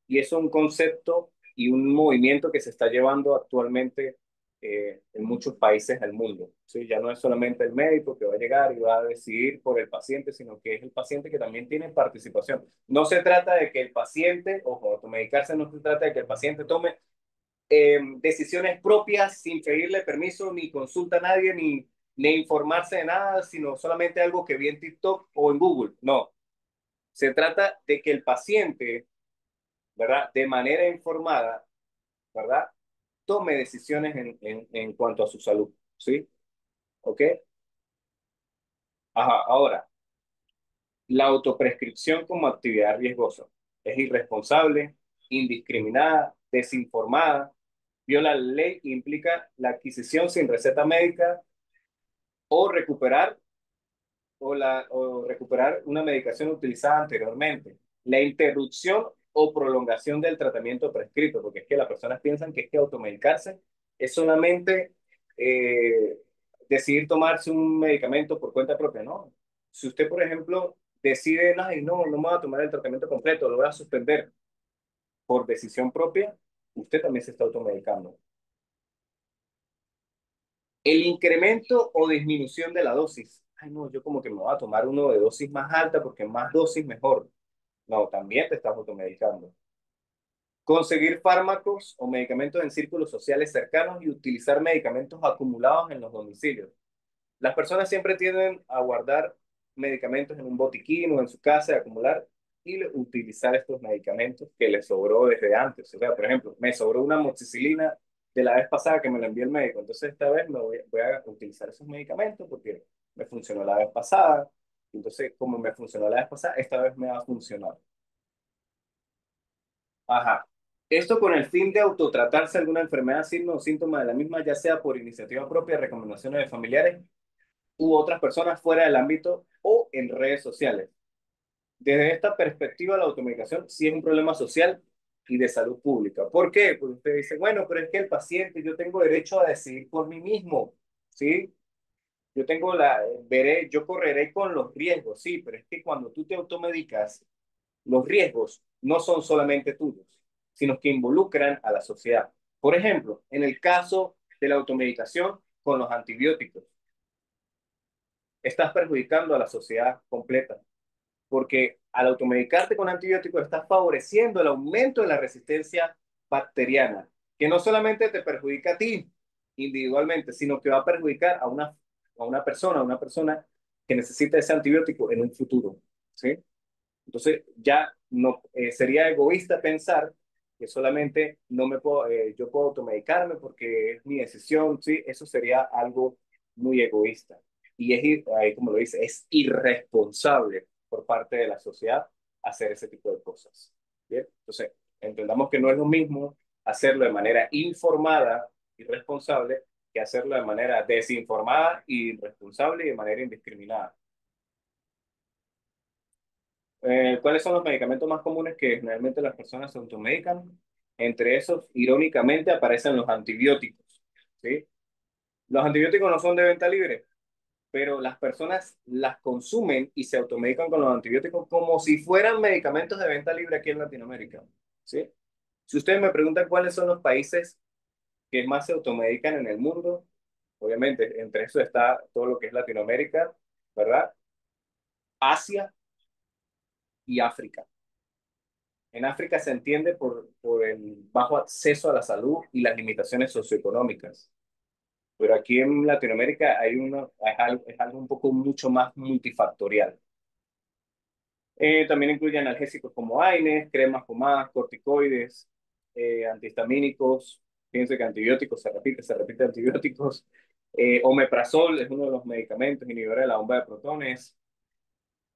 Y eso es un concepto y un movimiento que se está llevando actualmente en muchos países del mundo. ¿Sí? Ya no es solamente el médico que va a llegar y va a decidir por el paciente, sino que es el paciente que también tiene participación. No se trata de que el paciente, ojo, automedicarse no se trata de que el paciente tome decisiones propias sin pedirle permiso ni consulta a nadie ni informarse de nada, sino solamente algo que vi en TikTok o en Google. No, se trata de que el paciente, ¿verdad? De manera informada, ¿verdad? Tome decisiones en cuanto a su salud, ¿sí? ¿Ok? Ajá, ahora, la autoprescripción como actividad riesgosa es irresponsable, indiscriminada, desinformada, viola la ley e implica la adquisición sin receta médica o recuperar o recuperar una medicación utilizada anteriormente. La interrupción o prolongación del tratamiento prescrito, porque es que las personas piensan que es que automedicarse es solamente eh, decidir tomarse un medicamento por cuenta propia, ¿no? Si usted, por ejemplo, decide, ay, no, no me voy a tomar el tratamiento completo, lo voy a suspender por decisión propia, usted también se está automedicando. El incremento o disminución de la dosis. Ay, no, yo como que me voy a tomar uno de dosis más alta porque más dosis mejor. No, también te estás automedicando. Conseguir fármacos o medicamentos en círculos sociales cercanos y utilizar medicamentos acumulados en los domicilios. Las personas siempre tienden a guardar medicamentos en un botiquín o en su casa, de acumular y utilizar estos medicamentos que les sobró desde antes. O sea, por ejemplo, me sobró una moxicilina de la vez pasada que me la envió el médico, entonces esta vez voy a utilizar esos medicamentos porque me funcionó la vez pasada. Entonces, como me funcionó la vez pasada, esta vez me va a funcionar. Ajá. Esto con el fin de autotratarse alguna enfermedad, signo o síntoma de la misma, ya sea por iniciativa propia, recomendaciones de familiares u otras personas fuera del ámbito o en redes sociales. Desde esta perspectiva, la automedicación sí es un problema social y de salud pública. ¿Por qué? Porque usted dice, bueno, pero es que el paciente, yo tengo derecho a decidir por mí mismo, ¿sí? Yo tengo yo correré con los riesgos, sí, pero es que cuando tú te automedicas, los riesgos no son solamente tuyos, sino que involucran a la sociedad. Por ejemplo, en el caso de la automedicación con los antibióticos, estás perjudicando a la sociedad completa porque al automedicarte con antibióticos estás favoreciendo el aumento de la resistencia bacteriana, que no solamente te perjudica a ti individualmente, sino que va a perjudicar a una persona que necesita ese antibiótico en un futuro, ¿sí? Entonces ya no sería egoísta pensar que solamente no me puedo, yo puedo automedicarme porque es mi decisión, ¿sí? Eso sería algo muy egoísta. Y ahí como lo dice, es irresponsable por parte de la sociedad hacer ese tipo de cosas. ¿Bien? Entonces, entendamos que no es lo mismo hacerlo de manera informada y responsable que hacerlo de manera desinformada y irresponsable y de manera indiscriminada. ¿Cuáles son los medicamentos más comunes que generalmente las personas se automedican? Entre esos, irónicamente, aparecen los antibióticos, ¿sí? Los antibióticos no son de venta libre, pero las personas las consumen y se automedican con los antibióticos como si fueran medicamentos de venta libre aquí en Latinoamérica, ¿sí? Si ustedes me preguntan cuáles son los países que más se automedican en el mundo, obviamente entre eso está todo lo que es Latinoamérica, ¿verdad? Asia y África. En África se entiende por el bajo acceso a la salud y las limitaciones socioeconómicas. Pero aquí en Latinoamérica es algo un poco mucho más multifactorial. También incluye analgésicos como AINES, cremas, pomadas, corticoides, antihistamínicos. Fíjense que antibióticos, se repite antibióticos. Omeprazol es uno de los medicamentos, inhibidores de la bomba de protones,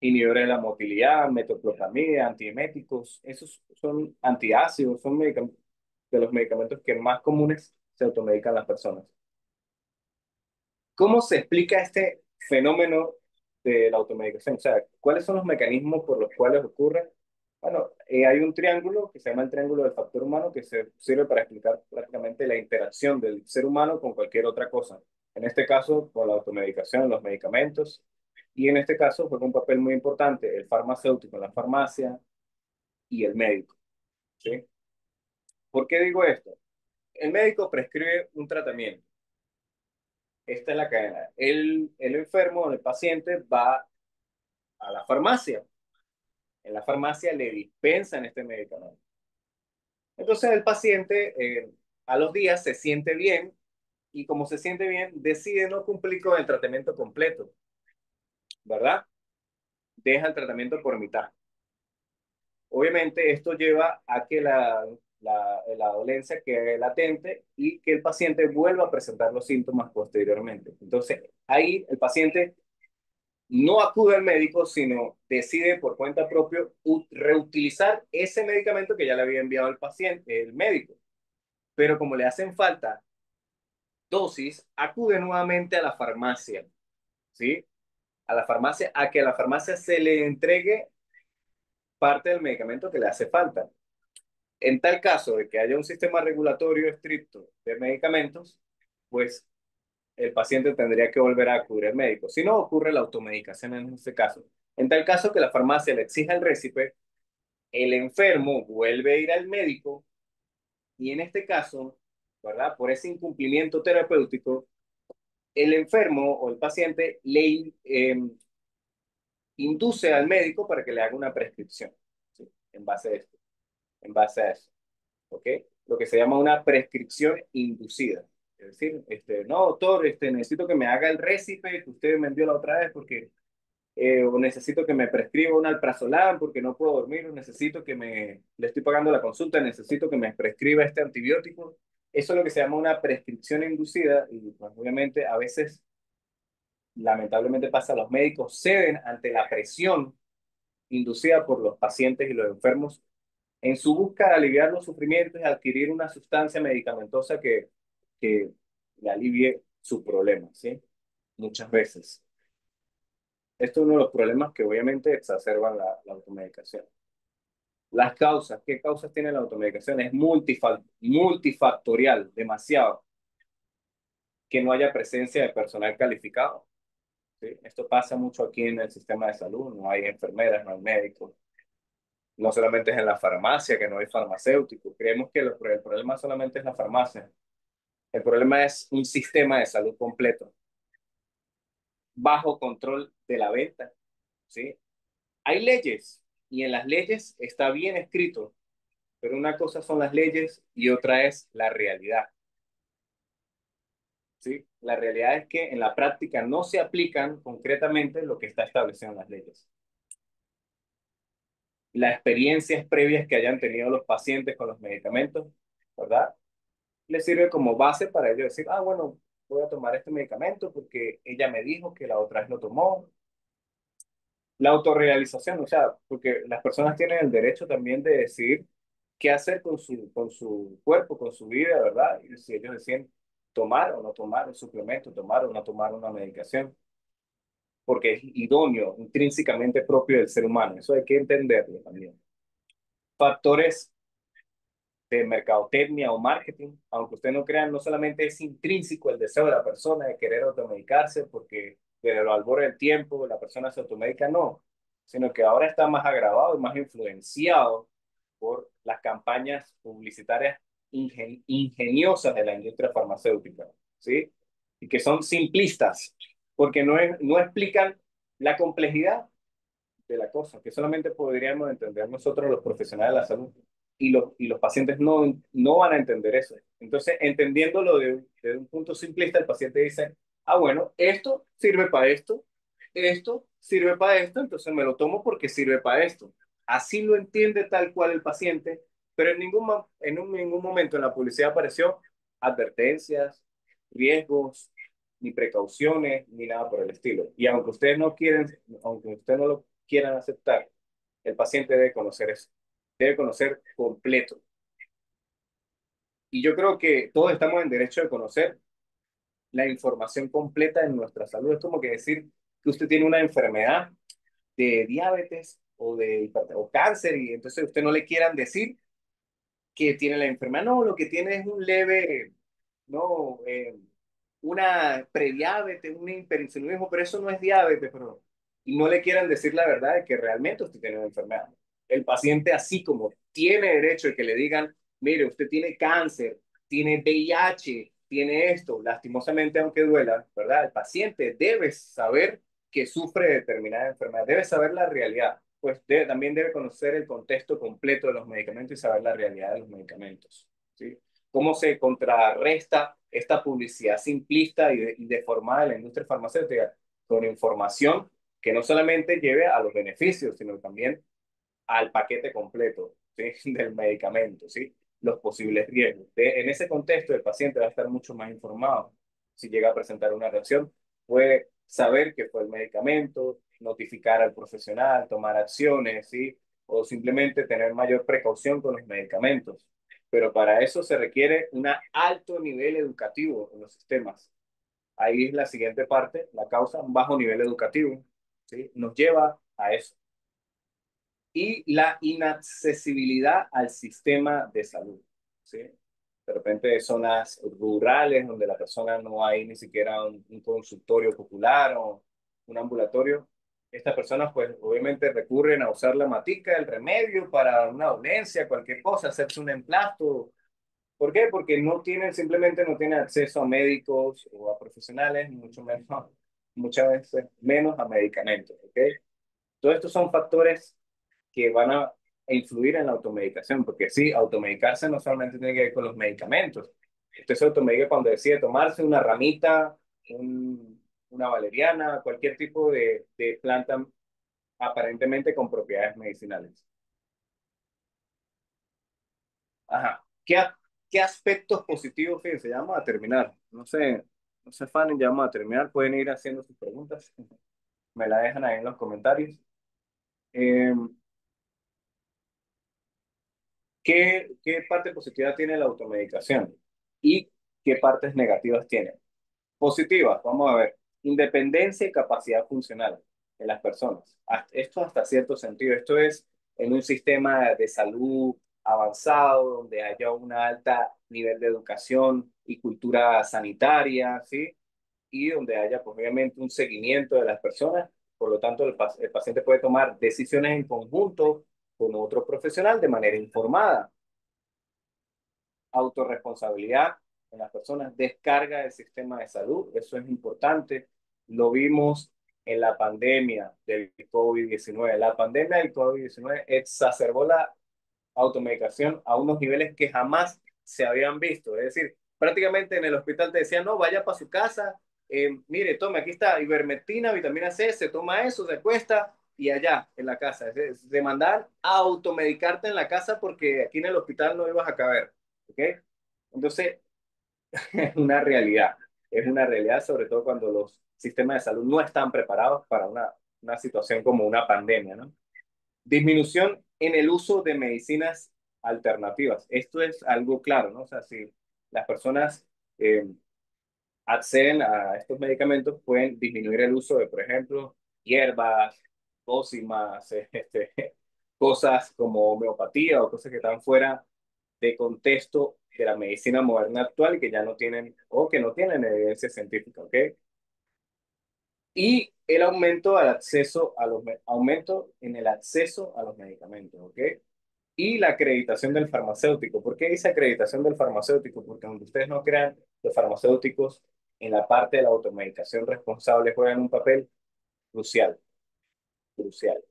inhibidores de la motilidad, metoclopramida, antieméticos. Esos son antiácidos, son de los medicamentos que más comunes se automedican las personas. ¿Cómo se explica este fenómeno de la automedicación? O sea, ¿cuáles son los mecanismos por los cuales ocurre? Bueno, hay un triángulo que se llama el triángulo del factor humano que se sirve para explicar prácticamente la interacción del ser humano con cualquier otra cosa. En este caso, con la automedicación, los medicamentos. Y en este caso juega un papel muy importante el farmacéutico en la farmacia y el médico. ¿Sí? ¿Por qué digo esto? El médico prescribe un tratamiento. Esta es la cadena. El enfermo, el paciente, va a la farmacia. En la farmacia le dispensan este medicamento. Entonces el paciente a los días se siente bien y como se siente bien, decide no cumplir con el tratamiento completo, ¿verdad? Deja el tratamiento por mitad. Obviamente esto lleva a que la dolencia quede latente y que el paciente vuelva a presentar los síntomas posteriormente. Entonces ahí el paciente no acude al médico, sino decide por cuenta propia reutilizar ese medicamento que ya le había enviado el paciente, el médico. Pero como le hacen falta dosis, acude nuevamente a la farmacia, ¿sí? A la farmacia, a que a la farmacia se le entregue parte del medicamento que le hace falta. En tal caso de que haya un sistema regulatorio estricto de medicamentos, pues el paciente tendría que volver a acudir al médico. Si no, ocurre la automedicación en este caso. En tal caso que la farmacia le exija el récipe, el enfermo vuelve a ir al médico y en este caso, ¿verdad? Por ese incumplimiento terapéutico, el enfermo o el paciente le induce al médico para que le haga una prescripción, ¿sí? En base a esto, en base a eso, ¿ok? Lo que se llama una prescripción inducida. Es decir, no, doctor, necesito que me haga el récipe que usted me envió la otra vez porque o necesito que me prescriba un alprazolam porque no puedo dormir, o necesito le estoy pagando la consulta, necesito que me prescriba este antibiótico. Eso es lo que se llama una prescripción inducida y pues, obviamente a veces, lamentablemente pasa, los médicos ceden ante la presión inducida por los pacientes y los enfermos en su busca de aliviar los sufrimientos y adquirir una sustancia medicamentosa que le alivie su problema, ¿sí? Muchas veces. Esto es uno de los problemas que obviamente exacerban la automedicación. Las causas, ¿qué causas tiene la automedicación? Es multifactorial, demasiado, que no haya presencia de personal calificado. ¿Sí? Esto pasa mucho aquí en el sistema de salud, no hay enfermeras, no hay médicos, no solamente es en la farmacia, que no hay farmacéuticos. Creemos que el problema solamente es la farmacia. El problema es un sistema de salud completo, bajo control de la venta. ¿Sí? Hay leyes y en las leyes está bien escrito, pero una cosa son las leyes y otra es la realidad. ¿Sí? La realidad es que en la práctica no se aplican concretamente lo que está establecido en las leyes. Las experiencias previas que hayan tenido los pacientes con los medicamentos, ¿verdad? Les sirve como base para ellos decir, ah, bueno, voy a tomar este medicamento porque ella me dijo que la otra vez lo tomó. La autorrealización, o sea, porque las personas tienen el derecho también de decidir qué hacer con su cuerpo, con su vida, ¿verdad? Y si ellos deciden tomar o no tomar un suplemento, tomar o no tomar una medicación, porque es idóneo, intrínsecamente propio del ser humano. Eso hay que entenderlo también. Factores de mercadotecnia o marketing, aunque usted no crea, no solamente es intrínseco el deseo de la persona de querer automedicarse, porque desde los albores del tiempo, la persona se automedica, no, sino que ahora está más agravado y más influenciado por las campañas publicitarias ingeniosas de la industria farmacéutica, ¿sí? Y que son simplistas, porque no explican la complejidad de la cosa, que solamente podríamos entender nosotros los profesionales de la salud y los pacientes no van a entender eso. Entonces, entendiéndolo de un punto simplista, el paciente dice, ah, bueno, esto sirve para esto sirve para esto, entonces me lo tomo porque sirve para esto. Así lo entiende tal cual el paciente, pero ningún momento en la publicidad apareció advertencias, riesgos, ni precauciones, ni nada por el estilo. Y aunque ustedes no lo quieran aceptar, el paciente debe conocer eso, debe conocer completo. Y yo creo que todos estamos en derecho de conocer la información completa de nuestra salud. Es como que decir que usted tiene una enfermedad de diabetes o cáncer y entonces usted no le quieran decir que tiene la enfermedad. No, lo que tiene es un leve, no, una prediabetes, un hiperinsulinismo, pero eso no es diabetes, pero y no le quieran decir la verdad de que realmente usted tiene una enfermedad. El paciente, así como tiene derecho de que le digan, mire, usted tiene cáncer, tiene VIH, tiene esto, lastimosamente, aunque duela, ¿verdad? El paciente debe saber que sufre de determinada enfermedad, debe saber la realidad, pues también debe conocer el contexto completo de los medicamentos y saber la realidad de los medicamentos, ¿sí? Cómo se contrarresta esta publicidad simplista y deformada de la industria farmacéutica con información que no solamente lleve a los beneficios, sino también al paquete completo, ¿sí? Del medicamento, ¿sí? Los posibles riesgos. En ese contexto, el paciente va a estar mucho más informado. Si llega a presentar una reacción, puede saber que fue el medicamento, notificar al profesional, tomar acciones, ¿sí? O simplemente tener mayor precaución con los medicamentos. Pero para eso se requiere un alto nivel educativo en los sistemas. Ahí es la siguiente parte, la causa, un bajo nivel educativo, ¿sí? Nos lleva a eso y la inaccesibilidad al sistema de salud, ¿sí? De repente zonas rurales donde la persona no hay ni siquiera un consultorio popular o un ambulatorio. Estas personas pues obviamente recurren a usar la matica, el remedio para una dolencia, cualquier cosa, hacerse un emplasto. ¿Por qué? Porque simplemente no tienen acceso a médicos o a profesionales, ni mucho menos, muchas veces menos a medicamentos, ¿ok? Todos estos son factores que van a influir en la automedicación, porque sí, automedicarse no solamente tiene que ver con los medicamentos. Usted se automedica cuando decide tomarse una ramita, una valeriana, cualquier tipo de planta aparentemente con propiedades medicinales. Ajá. ¿Qué aspectos positivos, fíjense, ya vamos a terminar. No se afanen, ya vamos a terminar. Pueden ir haciendo sus preguntas. Me la dejan ahí en los comentarios. Eh, ¿qué parte positiva tiene la automedicación? ¿Y qué partes negativas tiene? Positivas, vamos a ver. Independencia y capacidad funcional en las personas. Esto hasta cierto sentido. Esto es en un sistema de salud avanzado, donde haya un alta nivel de educación y cultura sanitaria, ¿sí? Y donde haya, pues, obviamente, un seguimiento de las personas. Por lo tanto, el paciente puede tomar decisiones en conjunto con otro profesional de manera informada. Autorresponsabilidad en las personas, descarga del sistema de salud, eso es importante. Lo vimos en la pandemia del COVID-19. La pandemia del COVID-19 exacerbó la automedicación a unos niveles que jamás se habían visto. Es decir, prácticamente en el hospital te decían, no, vaya para su casa, mire, tome, aquí está ivermectina, vitamina C, se toma eso, se acuesta y allá en la casa. Se mandaban a automedicarte en la casa porque aquí en el hospital no ibas a caber. ¿Ok? Entonces, es una realidad sobre todo cuando los sistemas de salud no están preparados para una situación como una pandemia, ¿no? Disminución en el uso de medicinas alternativas. Esto es algo claro, ¿no? O sea, si las personas eh, acceden a estos medicamentos, pueden disminuir el uso de, por ejemplo, hierbas, pócimas, cosas como homeopatía o cosas que están fuera de contexto de la medicina moderna actual y que ya no tienen o que no tienen evidencia científica, ¿ok? y el aumento al acceso a aumento en el acceso a los medicamentos, ¿ok? Y la acreditación del farmacéutico. ¿Por qué dice acreditación del farmacéutico? Porque aunque ustedes no crean, los farmacéuticos en la parte de la automedicación responsable juegan un papel crucial, crucial.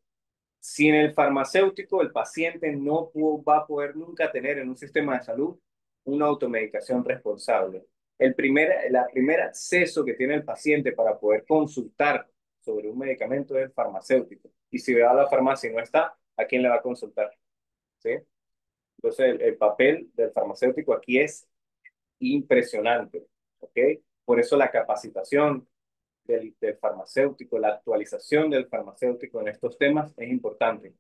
Sin el farmacéutico, el paciente no va a poder nunca tener en un sistema de salud una automedicación responsable. La primer acceso que tiene el paciente para poder consultar sobre un medicamento es el farmacéutico. Y si va a la farmacia y no está, ¿a quién le va a consultar? ¿Sí? Entonces, el papel del farmacéutico aquí es impresionante. ¿Ok? Por eso la capacitación del farmacéutico, la actualización del farmacéutico en estos temas es importante.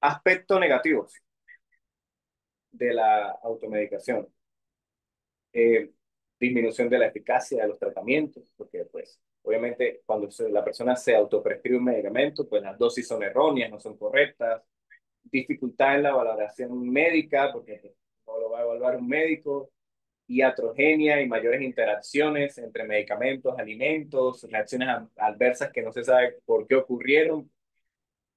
Aspectos negativos de la automedicación. Eh, Disminución de la eficacia de los tratamientos, porque pues obviamente cuando la persona se autoprescribe un medicamento, pues las dosis son erróneas, no son correctas. Dificultad en la valoración médica, porque pues, no lo va a evaluar un médico. Iatrogenia y mayores interacciones entre medicamentos, alimentos, reacciones adversas que no se sabe por qué ocurrieron,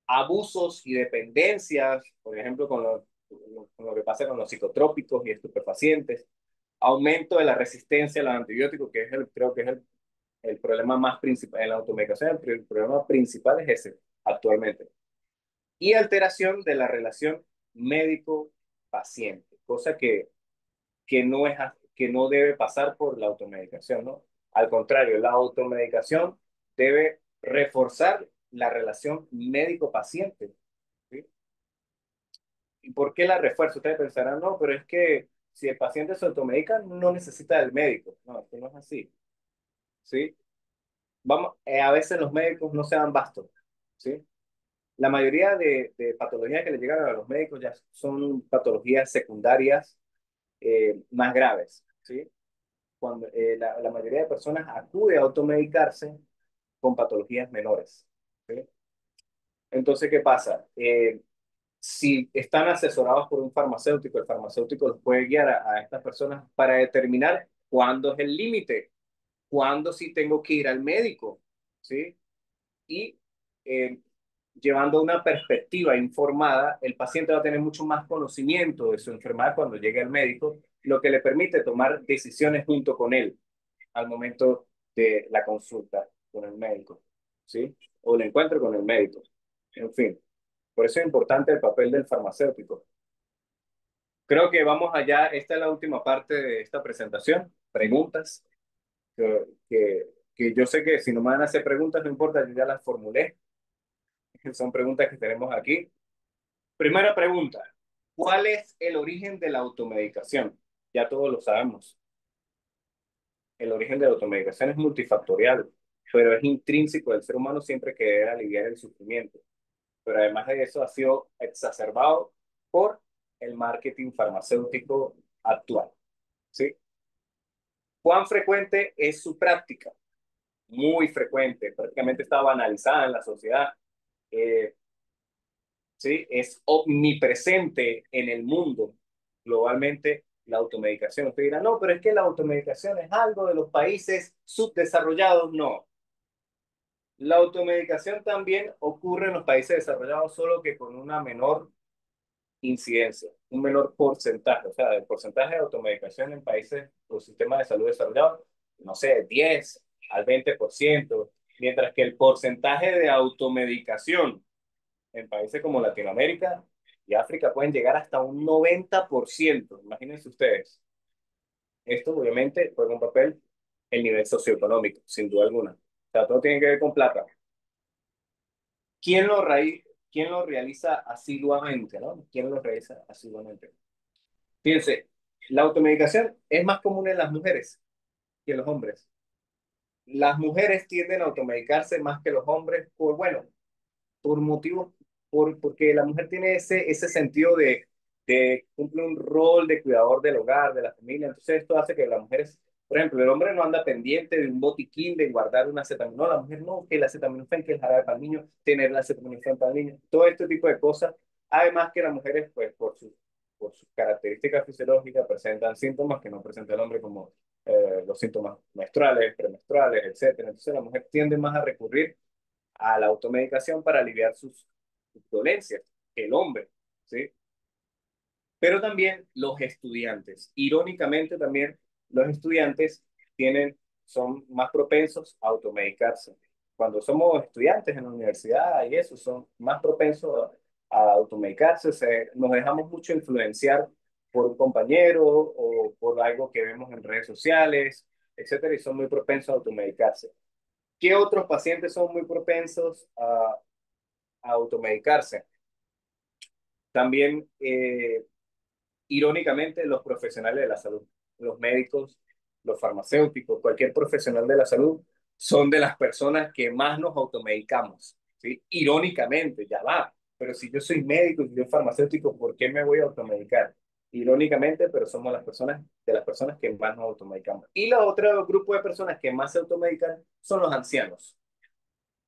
abusos y dependencias, por ejemplo, con lo que pasa con los psicotrópicos y estupefacientes, aumento de la resistencia a los antibióticos, que es creo que es el problema más principal en la automedicación, el problema principal es ese actualmente, y alteración de la relación médico-paciente, cosa que no es, que no debe pasar por la automedicación, ¿no? Al contrario, la automedicación debe reforzar la relación médico-paciente, ¿sí? ¿Y por qué la refuerzo? Ustedes pensarán, no, pero es que si el paciente se automedica, no necesita del médico. No, esto no es así, ¿sí? Vamos, a veces los médicos no se dan basto, ¿sí? La mayoría de patologías que le llegan a los médicos ya son patologías secundarias más graves, ¿sí? Cuando la mayoría de personas acude a automedicarse con patologías menores, ¿sí? Entonces, ¿qué pasa? Si están asesorados por un farmacéutico, el farmacéutico los puede guiar a estas personas para determinar cuándo es el límite, cuándo sí tengo que ir al médico, ¿sí? Y eh, llevando una perspectiva informada, el paciente va a tener mucho más conocimiento de su enfermedad cuando llegue al médico, lo que le permite tomar decisiones junto con él al momento de la consulta con el médico, ¿sí? O el encuentro con el médico. En fin, por eso es importante el papel del farmacéutico. Creo que vamos allá. Esta es la última parte de esta presentación. Preguntas, que, que, que yo sé que si no me van a hacer preguntas, no importa, yo ya las formulé. Son preguntas que tenemos aquí. Primera pregunta, ¿cuál es el origen de la automedicación? Ya todos lo sabemos. El origen de la automedicación es multifactorial, pero es intrínseco del ser humano siempre querer aliviar el sufrimiento. Pero además de eso ha sido exacerbado por el marketing farmacéutico actual, ¿sí? ¿Cuán frecuente es su práctica? Muy frecuente, prácticamente está banalizada en la sociedad. Eh, ¿Sí? Es omnipresente en el mundo. Globalmente, la automedicación. Usted dirá, no, pero es que la automedicación es algo de los países subdesarrollados. No. La automedicación también ocurre en los países desarrollados, solo que con una menor incidencia, un menor porcentaje. O sea, el porcentaje de automedicación en países o sistemas de salud desarrollados, no sé, 10 al 20%, mientras que el porcentaje de automedicación en países como Latinoamérica y África pueden llegar hasta un 90%. Imagínense ustedes. Esto obviamente juega un papel el nivel socioeconómico, sin duda alguna. O sea, todo tiene que ver con plata. ¿Quién lo, quién lo realiza asiduamente, ¿no? ¿Quién lo realiza asiduamente? Fíjense, la automedicación es más común en las mujeres que en los hombres. Las mujeres tienden a automedicarse más que los hombres por, bueno, por motivos, porque la mujer tiene ese sentido de cumple un rol de cuidador del hogar, de la familia. Entonces esto hace que las mujeres, por ejemplo, el hombre no anda pendiente de un botiquín, de guardar una acetaminofén. No, la mujer no, que el acetaminofén, que el jarabe para el niño, tener la acetaminofén para el niño, todo este tipo de cosas. Además que las mujeres, pues por sus características fisiológicas, presentan síntomas que no presenta el hombre como los síntomas menstruales, premenstruales, etcétera. Entonces la mujer tiende más a recurrir a la automedicación para aliviar sus dolencias que el hombre, ¿sí? Pero también los estudiantes. Irónicamente también los estudiantes son más propensos a automedicarse. Cuando somos estudiantes en la universidad y eso, son más propensos a automedicarse. Nos dejamos mucho influenciar por un compañero o por algo que vemos en redes sociales, etcétera, y son muy propensos a automedicarse. ¿Qué otros pacientes son muy propensos a automedicarse? También irónicamente, los profesionales de la salud, los médicos, los farmacéuticos, cualquier profesional de la salud, son de las personas que más nos automedicamos, ¿sí? Irónicamente, ya va, pero si yo soy médico y yo soy farmacéutico, ¿por qué me voy a automedicar? Irónicamente, pero somos de las personas que más nos automedicamos. Y el otro grupo de personas que más se automedican son los ancianos.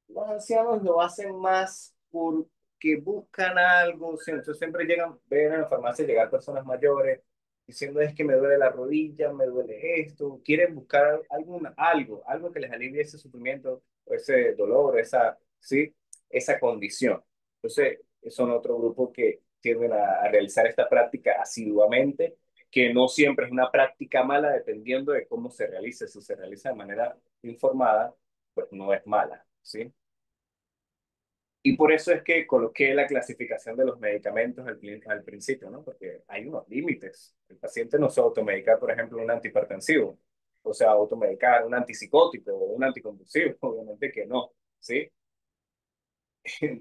Los ancianos lo hacen más porque buscan algo, o sea, entonces siempre ven a la farmacia llegar personas mayores diciendo es que me duele la rodilla, me duele esto, quieren buscar algo que les alivie ese sufrimiento, o ese dolor, ¿sí? Esa condición. Entonces, son otro grupo que tienden a realizar esta práctica asiduamente, que no siempre es una práctica mala dependiendo de cómo se realice. Si se realiza de manera informada, pues no es mala, ¿sí? Y por eso es que coloqué la clasificación de los medicamentos al principio, ¿no? Porque hay unos límites. El paciente no se automedica, por ejemplo, un antihipertensivo, o sea, automedicar un antipsicótico o un anticonvulsivo, obviamente que no, ¿sí?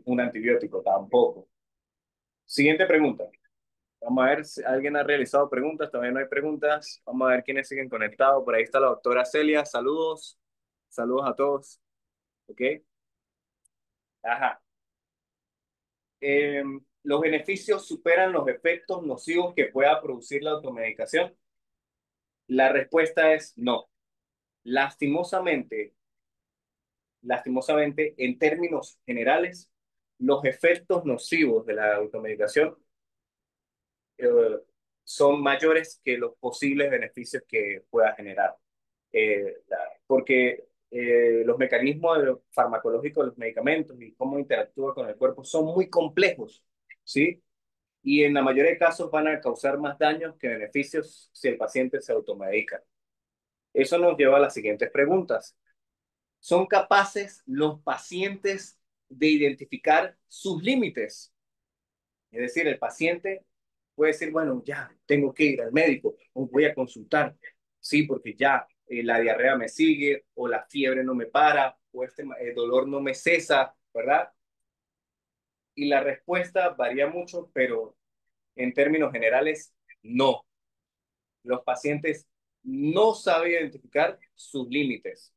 Un antibiótico tampoco. Siguiente pregunta. Vamos a ver si alguien ha realizado preguntas, todavía no hay preguntas. Vamos a ver quiénes siguen conectados. Por ahí está la doctora Celia. Saludos. Saludos a todos. ¿Ok? Ajá. ¿Los beneficios superan los efectos nocivos que pueda producir la automedicación? La respuesta es no. Lastimosamente, lastimosamente, en términos generales, los efectos nocivos de la automedicación eh, son mayores que los posibles beneficios que pueda generar. Porque los mecanismos farmacológicos de los medicamentos y cómo interactúa con el cuerpo son muy complejos, ¿sí? Y en la mayoría de casos van a causar más daños que beneficios si el paciente se automedica. Eso nos lleva a las siguientes preguntas. ¿Son capaces los pacientes de identificar sus límites? Es decir, el paciente puede decir, bueno, ya tengo que ir al médico o voy a consultar, sí, porque ya la diarrea me sigue o la fiebre no me para o este dolor no me cesa, ¿verdad? Y la respuesta varía mucho, pero en términos generales, no. Los pacientes no saben identificar sus límites,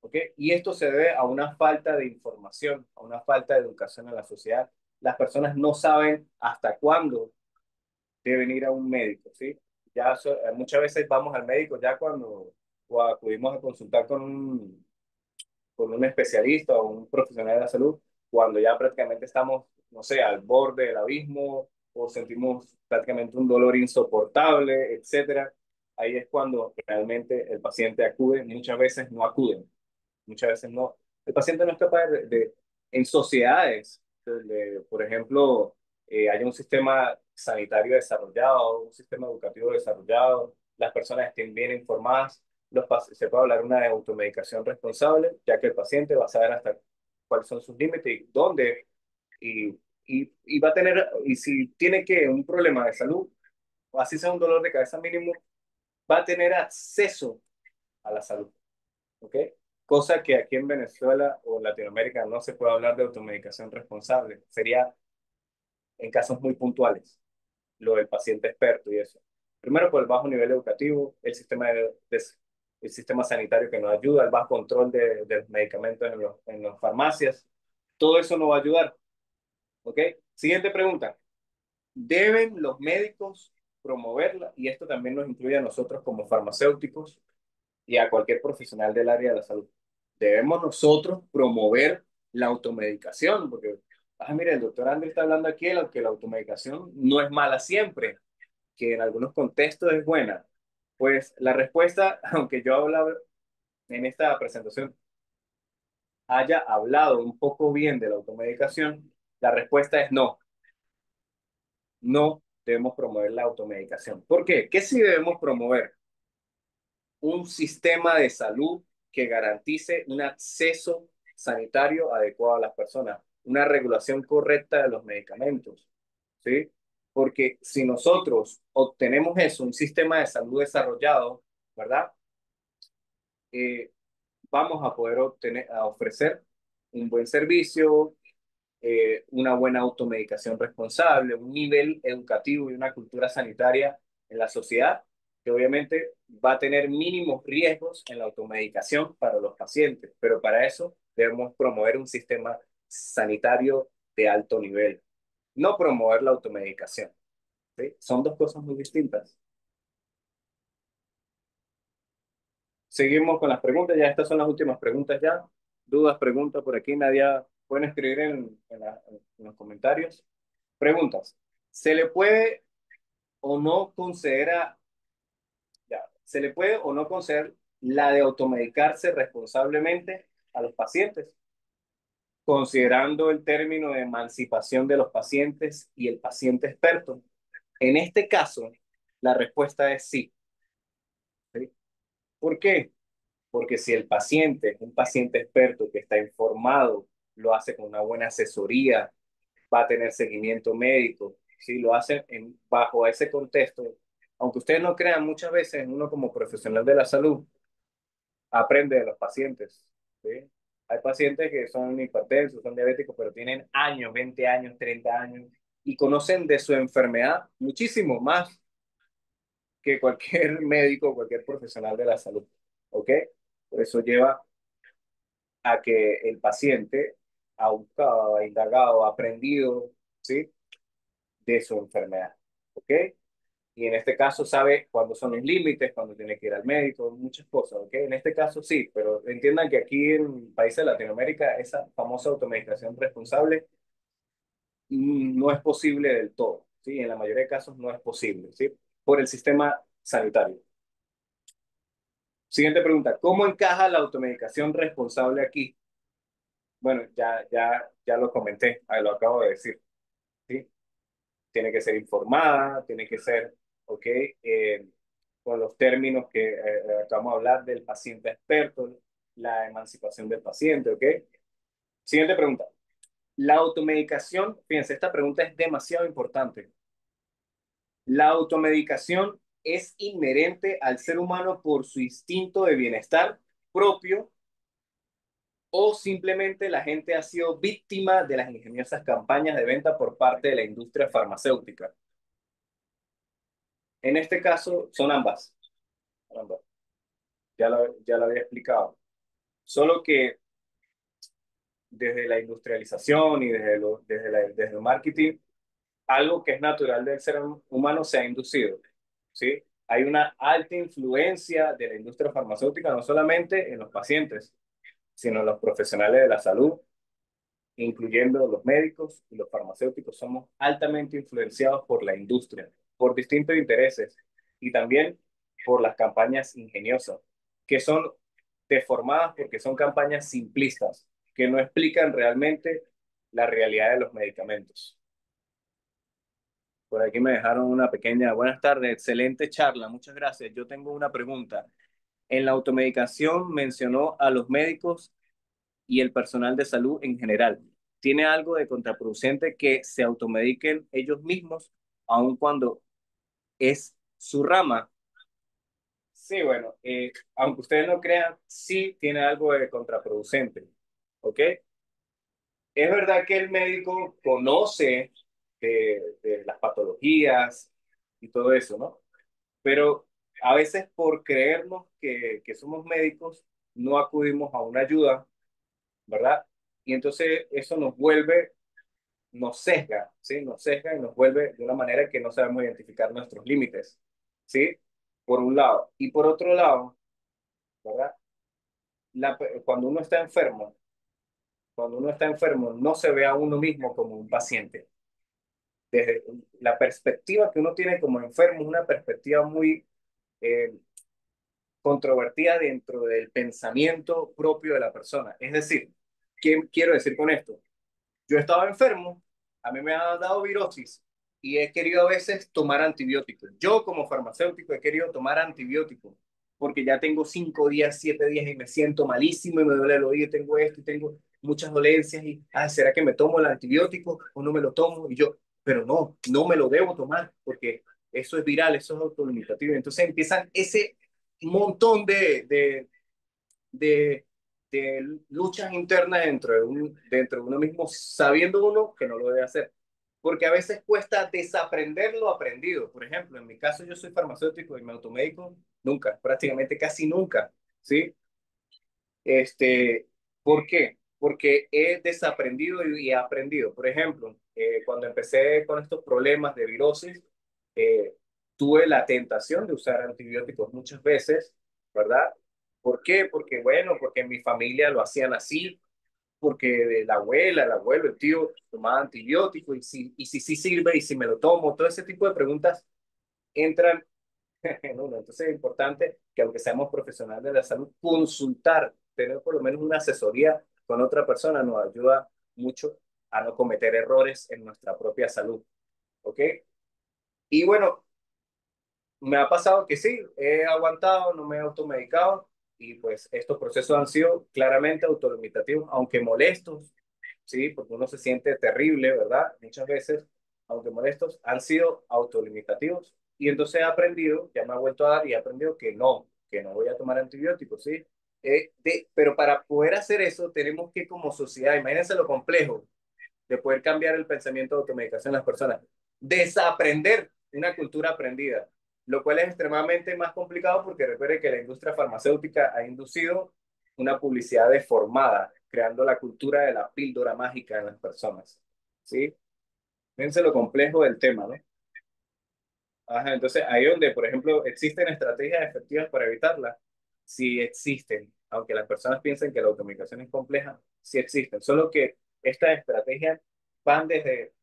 ¿ok? Y esto se debe a una falta de información, a una falta de educación en la sociedad. Las personas no saben hasta cuándo deben ir a un médico, ¿sí? Muchas veces vamos al médico ya cuando o acudimos a consultar con un especialista o un profesional de la salud, cuando ya prácticamente estamos, no sé, al borde del abismo o sentimos prácticamente un dolor insoportable, etcétera. Ahí es cuando realmente el paciente acude, muchas veces no acuden, muchas veces no. El paciente no es capaz en sociedades, por ejemplo, hay un sistema sanitario desarrollado, un sistema educativo desarrollado, las personas estén bien informadas, se puede hablar de una automedicación responsable, ya que el paciente va a saber hasta cuáles son sus límites y dónde, y, y va a tener, y si tiene que un problema de salud, o así sea un dolor de cabeza mínimo, va a tener acceso a la salud, ¿ok? Cosa que aquí en Venezuela o Latinoamérica no se puede hablar de automedicación responsable, sería en casos muy puntuales, lo del paciente experto y eso. Primero por el bajo nivel educativo, el sistema sanitario que nos ayuda, el bajo control de los medicamentos en las farmacias, todo eso no va a ayudar, ¿ok? Siguiente pregunta. ¿Deben los médicos promoverla? Y esto también nos incluye a nosotros como farmacéuticos y a cualquier profesional del área de la salud. Debemos nosotros promover la automedicación, porque, mira, el doctor Andrés está hablando aquí de que la automedicación no es mala siempre, que en algunos contextos es buena. Pues la respuesta, aunque yo hablaba en esta presentación, haya hablado un poco bien de la automedicación, la respuesta es no, no debemos promover la automedicación. ¿Por qué? ¿Qué sí debemos promover? Un sistema de salud que garantice un acceso sanitario adecuado a las personas, una regulación correcta de los medicamentos, ¿sí? Porque si nosotros obtenemos eso, un sistema de salud desarrollado, ¿verdad? Eh, vamos a poder ofrecer un buen servicio, una buena automedicación responsable, un nivel educativo y una cultura sanitaria en la sociedad, que obviamente va a tener mínimos riesgos en la automedicación para los pacientes, pero para eso debemos promover un sistema sanitario de alto nivel, no promover la automedicación, ¿sí? Son dos cosas muy distintas. Seguimos con las preguntas, ya estas son las últimas preguntas ya. Dudas, preguntas por aquí, Nadia, pueden escribir en los comentarios. Preguntas. ¿Se le puede o no considera, ya, se le puede o no conceder la de automedicarse responsablemente a los pacientes, considerando el término de emancipación de los pacientes y el paciente experto? En este caso, la respuesta es sí. ¿Sí? ¿Por qué? Porque si el paciente es un paciente experto que está informado, lo hace con una buena asesoría, va a tener seguimiento médico, si lo hace bajo ese contexto, aunque ustedes no crean, muchas veces uno como profesional de la salud aprende de los pacientes, ¿sí? Hay pacientes que son hipertensos, son diabéticos, pero tienen años, 20 años, 30 años, y conocen de su enfermedad muchísimo más que cualquier médico o cualquier profesional de la salud, ¿ok? Por eso lleva a que el paciente ha buscado, ha indagado, ha aprendido, ¿sí? De su enfermedad, ¿ok? Y en este caso sabe cuándo son los límites, cuándo tiene que ir al médico, muchas cosas, ¿ok? En este caso sí, pero entiendan que aquí en países de Latinoamérica esa famosa automedicación responsable no es posible del todo, ¿sí? En la mayoría de casos no es posible, ¿sí? Por el sistema sanitario. Siguiente pregunta, ¿cómo encaja la automedicación responsable aquí? Bueno, ya lo comenté, lo acabo de decir, ¿sí? Tiene que ser informada, tiene que ser, ¿ok? Con los términos que acabamos de hablar del paciente experto, la emancipación del paciente, ¿ok? Siguiente pregunta. La automedicación, fíjense, esta pregunta es demasiado importante. ¿La automedicación es inherente al ser humano por su instinto de bienestar propio o simplemente la gente ha sido víctima de las ingeniosas campañas de venta por parte de la industria farmacéutica? En este caso, son ambas. Ambas. Ya lo había explicado. Solo que desde la industrialización y desde el marketing, algo que es natural del ser humano se ha inducido, ¿sí? Hay una alta influencia de la industria farmacéutica, no solamente en los pacientes, sino en los profesionales de la salud, incluyendo los médicos y los farmacéuticos. Somos altamente influenciados por la industria, por distintos intereses y también por las campañas ingeniosas, que son deformadas porque son campañas simplistas, que no explican realmente la realidad de los medicamentos. Por aquí me dejaron una pequeña, buenas tardes, excelente charla, muchas gracias. Yo tengo una pregunta. En la automedicación mencionó a los médicos y el personal de salud en general. ¿Tiene algo de contraproducente que se automediquen ellos mismos, aun cuando es su rama? Sí, bueno, aunque ustedes no crean, sí tiene algo de contraproducente, ¿ok? Es verdad que el médico conoce de las patologías y todo eso, ¿no? Pero a veces por creernos que somos médicos, no acudimos a una ayuda, ¿verdad? Y entonces eso nos vuelve, nos sesga, ¿sí? Nos sesga y nos vuelve de una manera que no sabemos identificar nuestros límites, ¿sí? Por un lado. Y por otro lado, ¿verdad? Cuando uno está enfermo, cuando uno está enfermo, no se ve a uno mismo como un paciente. Desde la perspectiva que uno tiene como enfermo es una perspectiva muy controvertida dentro del pensamiento propio de la persona. Es decir, ¿qué quiero decir con esto? Yo estaba enfermo, a mí me ha dado virosis y he querido a veces tomar antibióticos. Yo como farmacéutico he querido tomar antibióticos porque ya tengo 5 días, 7 días y me siento malísimo y me duele el oído, tengo esto y tengo muchas dolencias y, ¿será que me tomo el antibiótico o no me lo tomo? Y yo, pero no, no me lo debo tomar porque eso es viral, eso es autolimitativo. Entonces empiezan ese montón de, de luchas internas dentro de uno mismo, sabiendo uno que no lo debe hacer. Porque a veces cuesta desaprender lo aprendido. Por ejemplo, en mi caso yo soy farmacéutico y me automedico nunca, prácticamente casi nunca, ¿sí? Este, ¿Por qué? Porque he desaprendido y he aprendido. Por ejemplo, cuando empecé con estos problemas de virosis, eh, tuve la tentación de usar antibióticos muchas veces, ¿verdad? ¿Por qué? Porque, bueno, porque en mi familia lo hacían así, porque la abuela, el abuelo, el tío tomaba antibióticos y si sí sirve y si me lo tomo, todo ese tipo de preguntas entran no, no, entonces es importante que aunque seamos profesionales de la salud, consultar, tener por lo menos una asesoría con otra persona nos ayuda mucho a no cometer errores en nuestra propia salud, ¿ok? Y bueno, me ha pasado que sí, he aguantado, no me he automedicado y pues estos procesos han sido claramente autolimitativos, aunque molestos, sí, porque uno se siente terrible, ¿verdad? Muchas veces, aunque molestos, han sido autolimitativos y entonces he aprendido, ya me ha vuelto a dar y he aprendido que no voy a tomar antibióticos, ¿sí? Pero para poder hacer eso tenemos que como sociedad, imagínense lo complejo de poder cambiar el pensamiento de automedicación en las personas, desaprender una cultura aprendida, lo cual es extremadamente más complicado porque recuerde que la industria farmacéutica ha inducido una publicidad deformada, creando la cultura de la píldora mágica en las personas. ¿Sí? Fíjense lo complejo del tema, ¿no? Ajá, entonces, ahí donde, por ejemplo, existen estrategias efectivas para evitarla, sí existen, aunque las personas piensen que la automedicación es compleja, sí existen, solo que estas estrategias van desde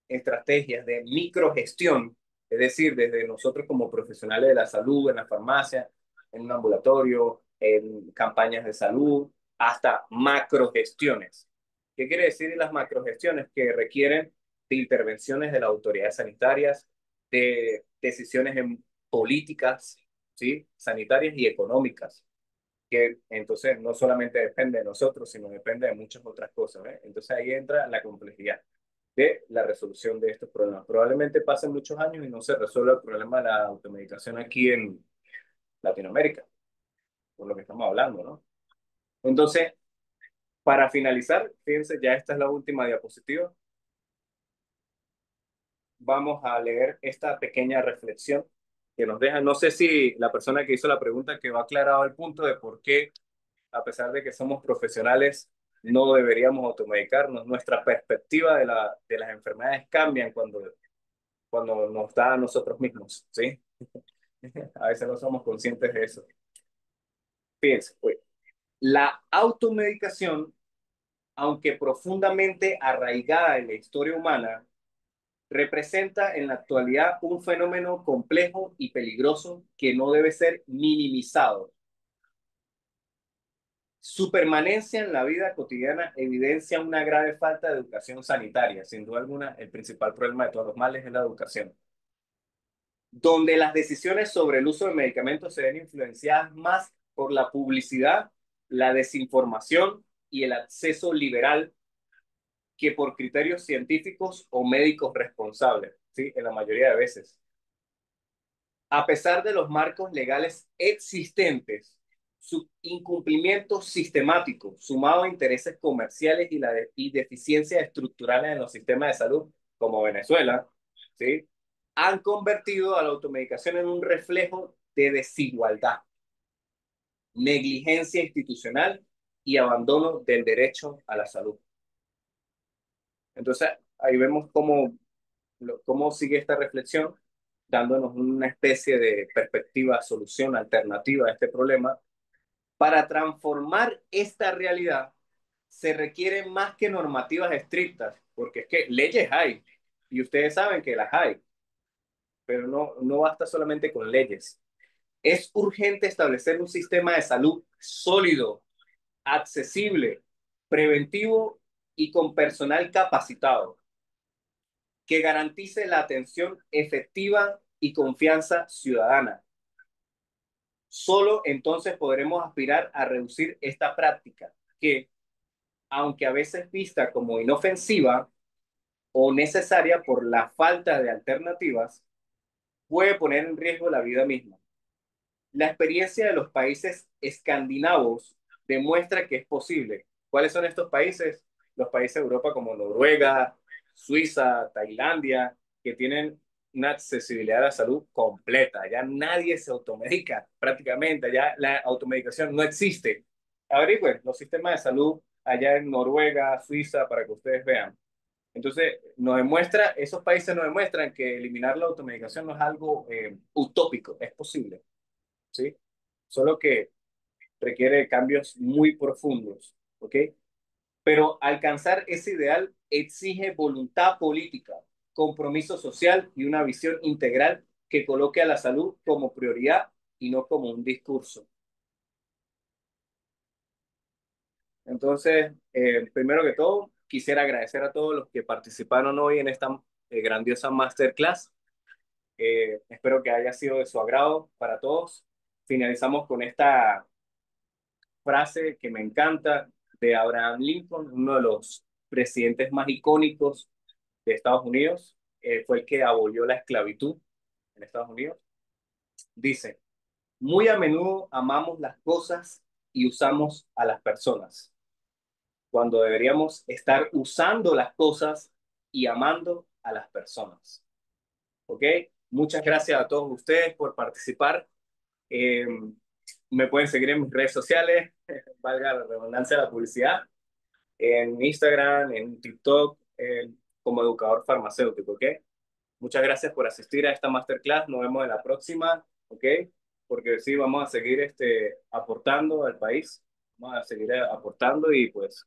estrategias de microgestión, es decir, desde nosotros como profesionales de la salud, en la farmacia, en un ambulatorio, en campañas de salud, hasta macrogestiones. ¿Qué quiere decir las macrogestiones? Que requieren de intervenciones de las autoridades sanitarias, de decisiones en políticas, ¿sí? Sanitarias y económicas, que entonces no solamente depende de nosotros, sino depende de muchas otras cosas, ¿eh? Entonces ahí entra la complejidad de la resolución de estos problemas. Probablemente pasen muchos años y no se resuelva el problema de la automedicación aquí en Latinoamérica, por lo que estamos hablando, ¿no? Entonces, para finalizar, fíjense, ya esta es la última diapositiva. Vamos a leer esta pequeña reflexión que nos deja. No sé si la persona que hizo la pregunta quedó aclarado el punto de por qué, a pesar de que somos profesionales, no deberíamos automedicarnos. Nuestra perspectiva de las enfermedades cambian cuando nos da a nosotros mismos, ¿sí? A veces no somos conscientes de eso. Fíjense, pues, la automedicación, aunque profundamente arraigada en la historia humana, representa en la actualidad un fenómeno complejo y peligroso que no debe ser minimizado. Su permanencia en la vida cotidiana evidencia una grave falta de educación sanitaria. Sin duda alguna, el principal problema de todos los males es la educación, donde las decisiones sobre el uso de medicamentos se ven influenciadas más por la publicidad, la desinformación y el acceso liberal que por criterios científicos o médicos responsables, ¿sí? En la mayoría de veces. A pesar de los marcos legales existentes, su incumplimiento sistemático, sumado a intereses comerciales y deficiencias estructurales en los sistemas de salud, como Venezuela, ¿sí? Han convertido a la automedicación en un reflejo de desigualdad, negligencia institucional y abandono del derecho a la salud. Entonces, ahí vemos cómo sigue esta reflexión, dándonos una especie de perspectiva, solución alternativa a este problema. Para transformar esta realidad se requieren más que normativas estrictas, porque es que leyes hay, y ustedes saben que las hay, pero no basta solamente con leyes. Es urgente establecer un sistema de salud sólido, accesible, preventivo y con personal capacitado que garantice la atención efectiva y confianza ciudadana. Solo entonces podremos aspirar a reducir esta práctica que, aunque a veces vista como inofensiva o necesaria por la falta de alternativas, puede poner en riesgo la vida misma. La experiencia de los países escandinavos demuestra que es posible. ¿Cuáles son estos países? Los países de Europa como Noruega, Suiza, Tailandia, que tienen una accesibilidad a la salud completa. Ya nadie se automedica prácticamente, ya la automedicación no existe. Averigüen los sistemas de salud allá en Noruega, Suiza, para que ustedes vean. Entonces, esos países nos demuestran que eliminar la automedicación no es algo utópico, es posible. ¿Sí? Solo que requiere cambios muy profundos, ¿ok? Pero alcanzar ese ideal exige voluntad política, compromiso social y una visión integral que coloque a la salud como prioridad y no como un discurso. Entonces, primero que todo, quisiera agradecer a todos los que participaron hoy en esta grandiosa masterclass. Espero que haya sido de su agrado para todos. Finalizamos con esta frase que me encanta de Abraham Lincoln, uno de los presidentes más icónicos de Estados Unidos. Fue el que abolió la esclavitud en Estados Unidos. Dice, muy a menudo amamos las cosas y usamos a las personas, cuando deberíamos estar usando las cosas y amando a las personas. ¿Ok? Muchas gracias a todos ustedes por participar. Eh, Me pueden seguir en mis redes sociales, valga la redundancia de la publicidad, en Instagram, en TikTok, como educador farmacéutico, ¿ok? Muchas gracias por asistir a esta masterclass. Nos vemos en la próxima, ¿ok? Porque sí, vamos a seguir aportando al país, vamos a seguir aportando y pues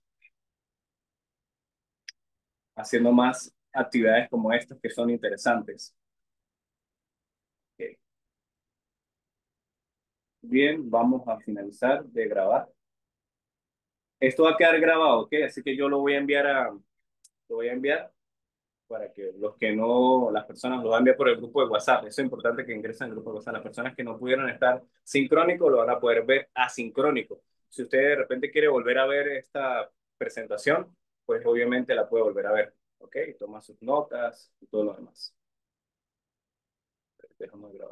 haciendo más actividades como estas que son interesantes. ¿Ok? Bien, vamos a finalizar de grabar. Esto va a quedar grabado, ¿ok? Así que yo lo voy a enviar para que los que no, las personas lo van a enviar por el grupo de WhatsApp. Eso es importante que ingresen al grupo de WhatsApp. Las personas que no pudieron estar sincrónico lo van a poder ver asincrónico. Si usted de repente quiere volver a ver esta presentación, pues obviamente la puede volver a ver. ¿Ok? Toma sus notas y todo lo demás. Déjame grabar.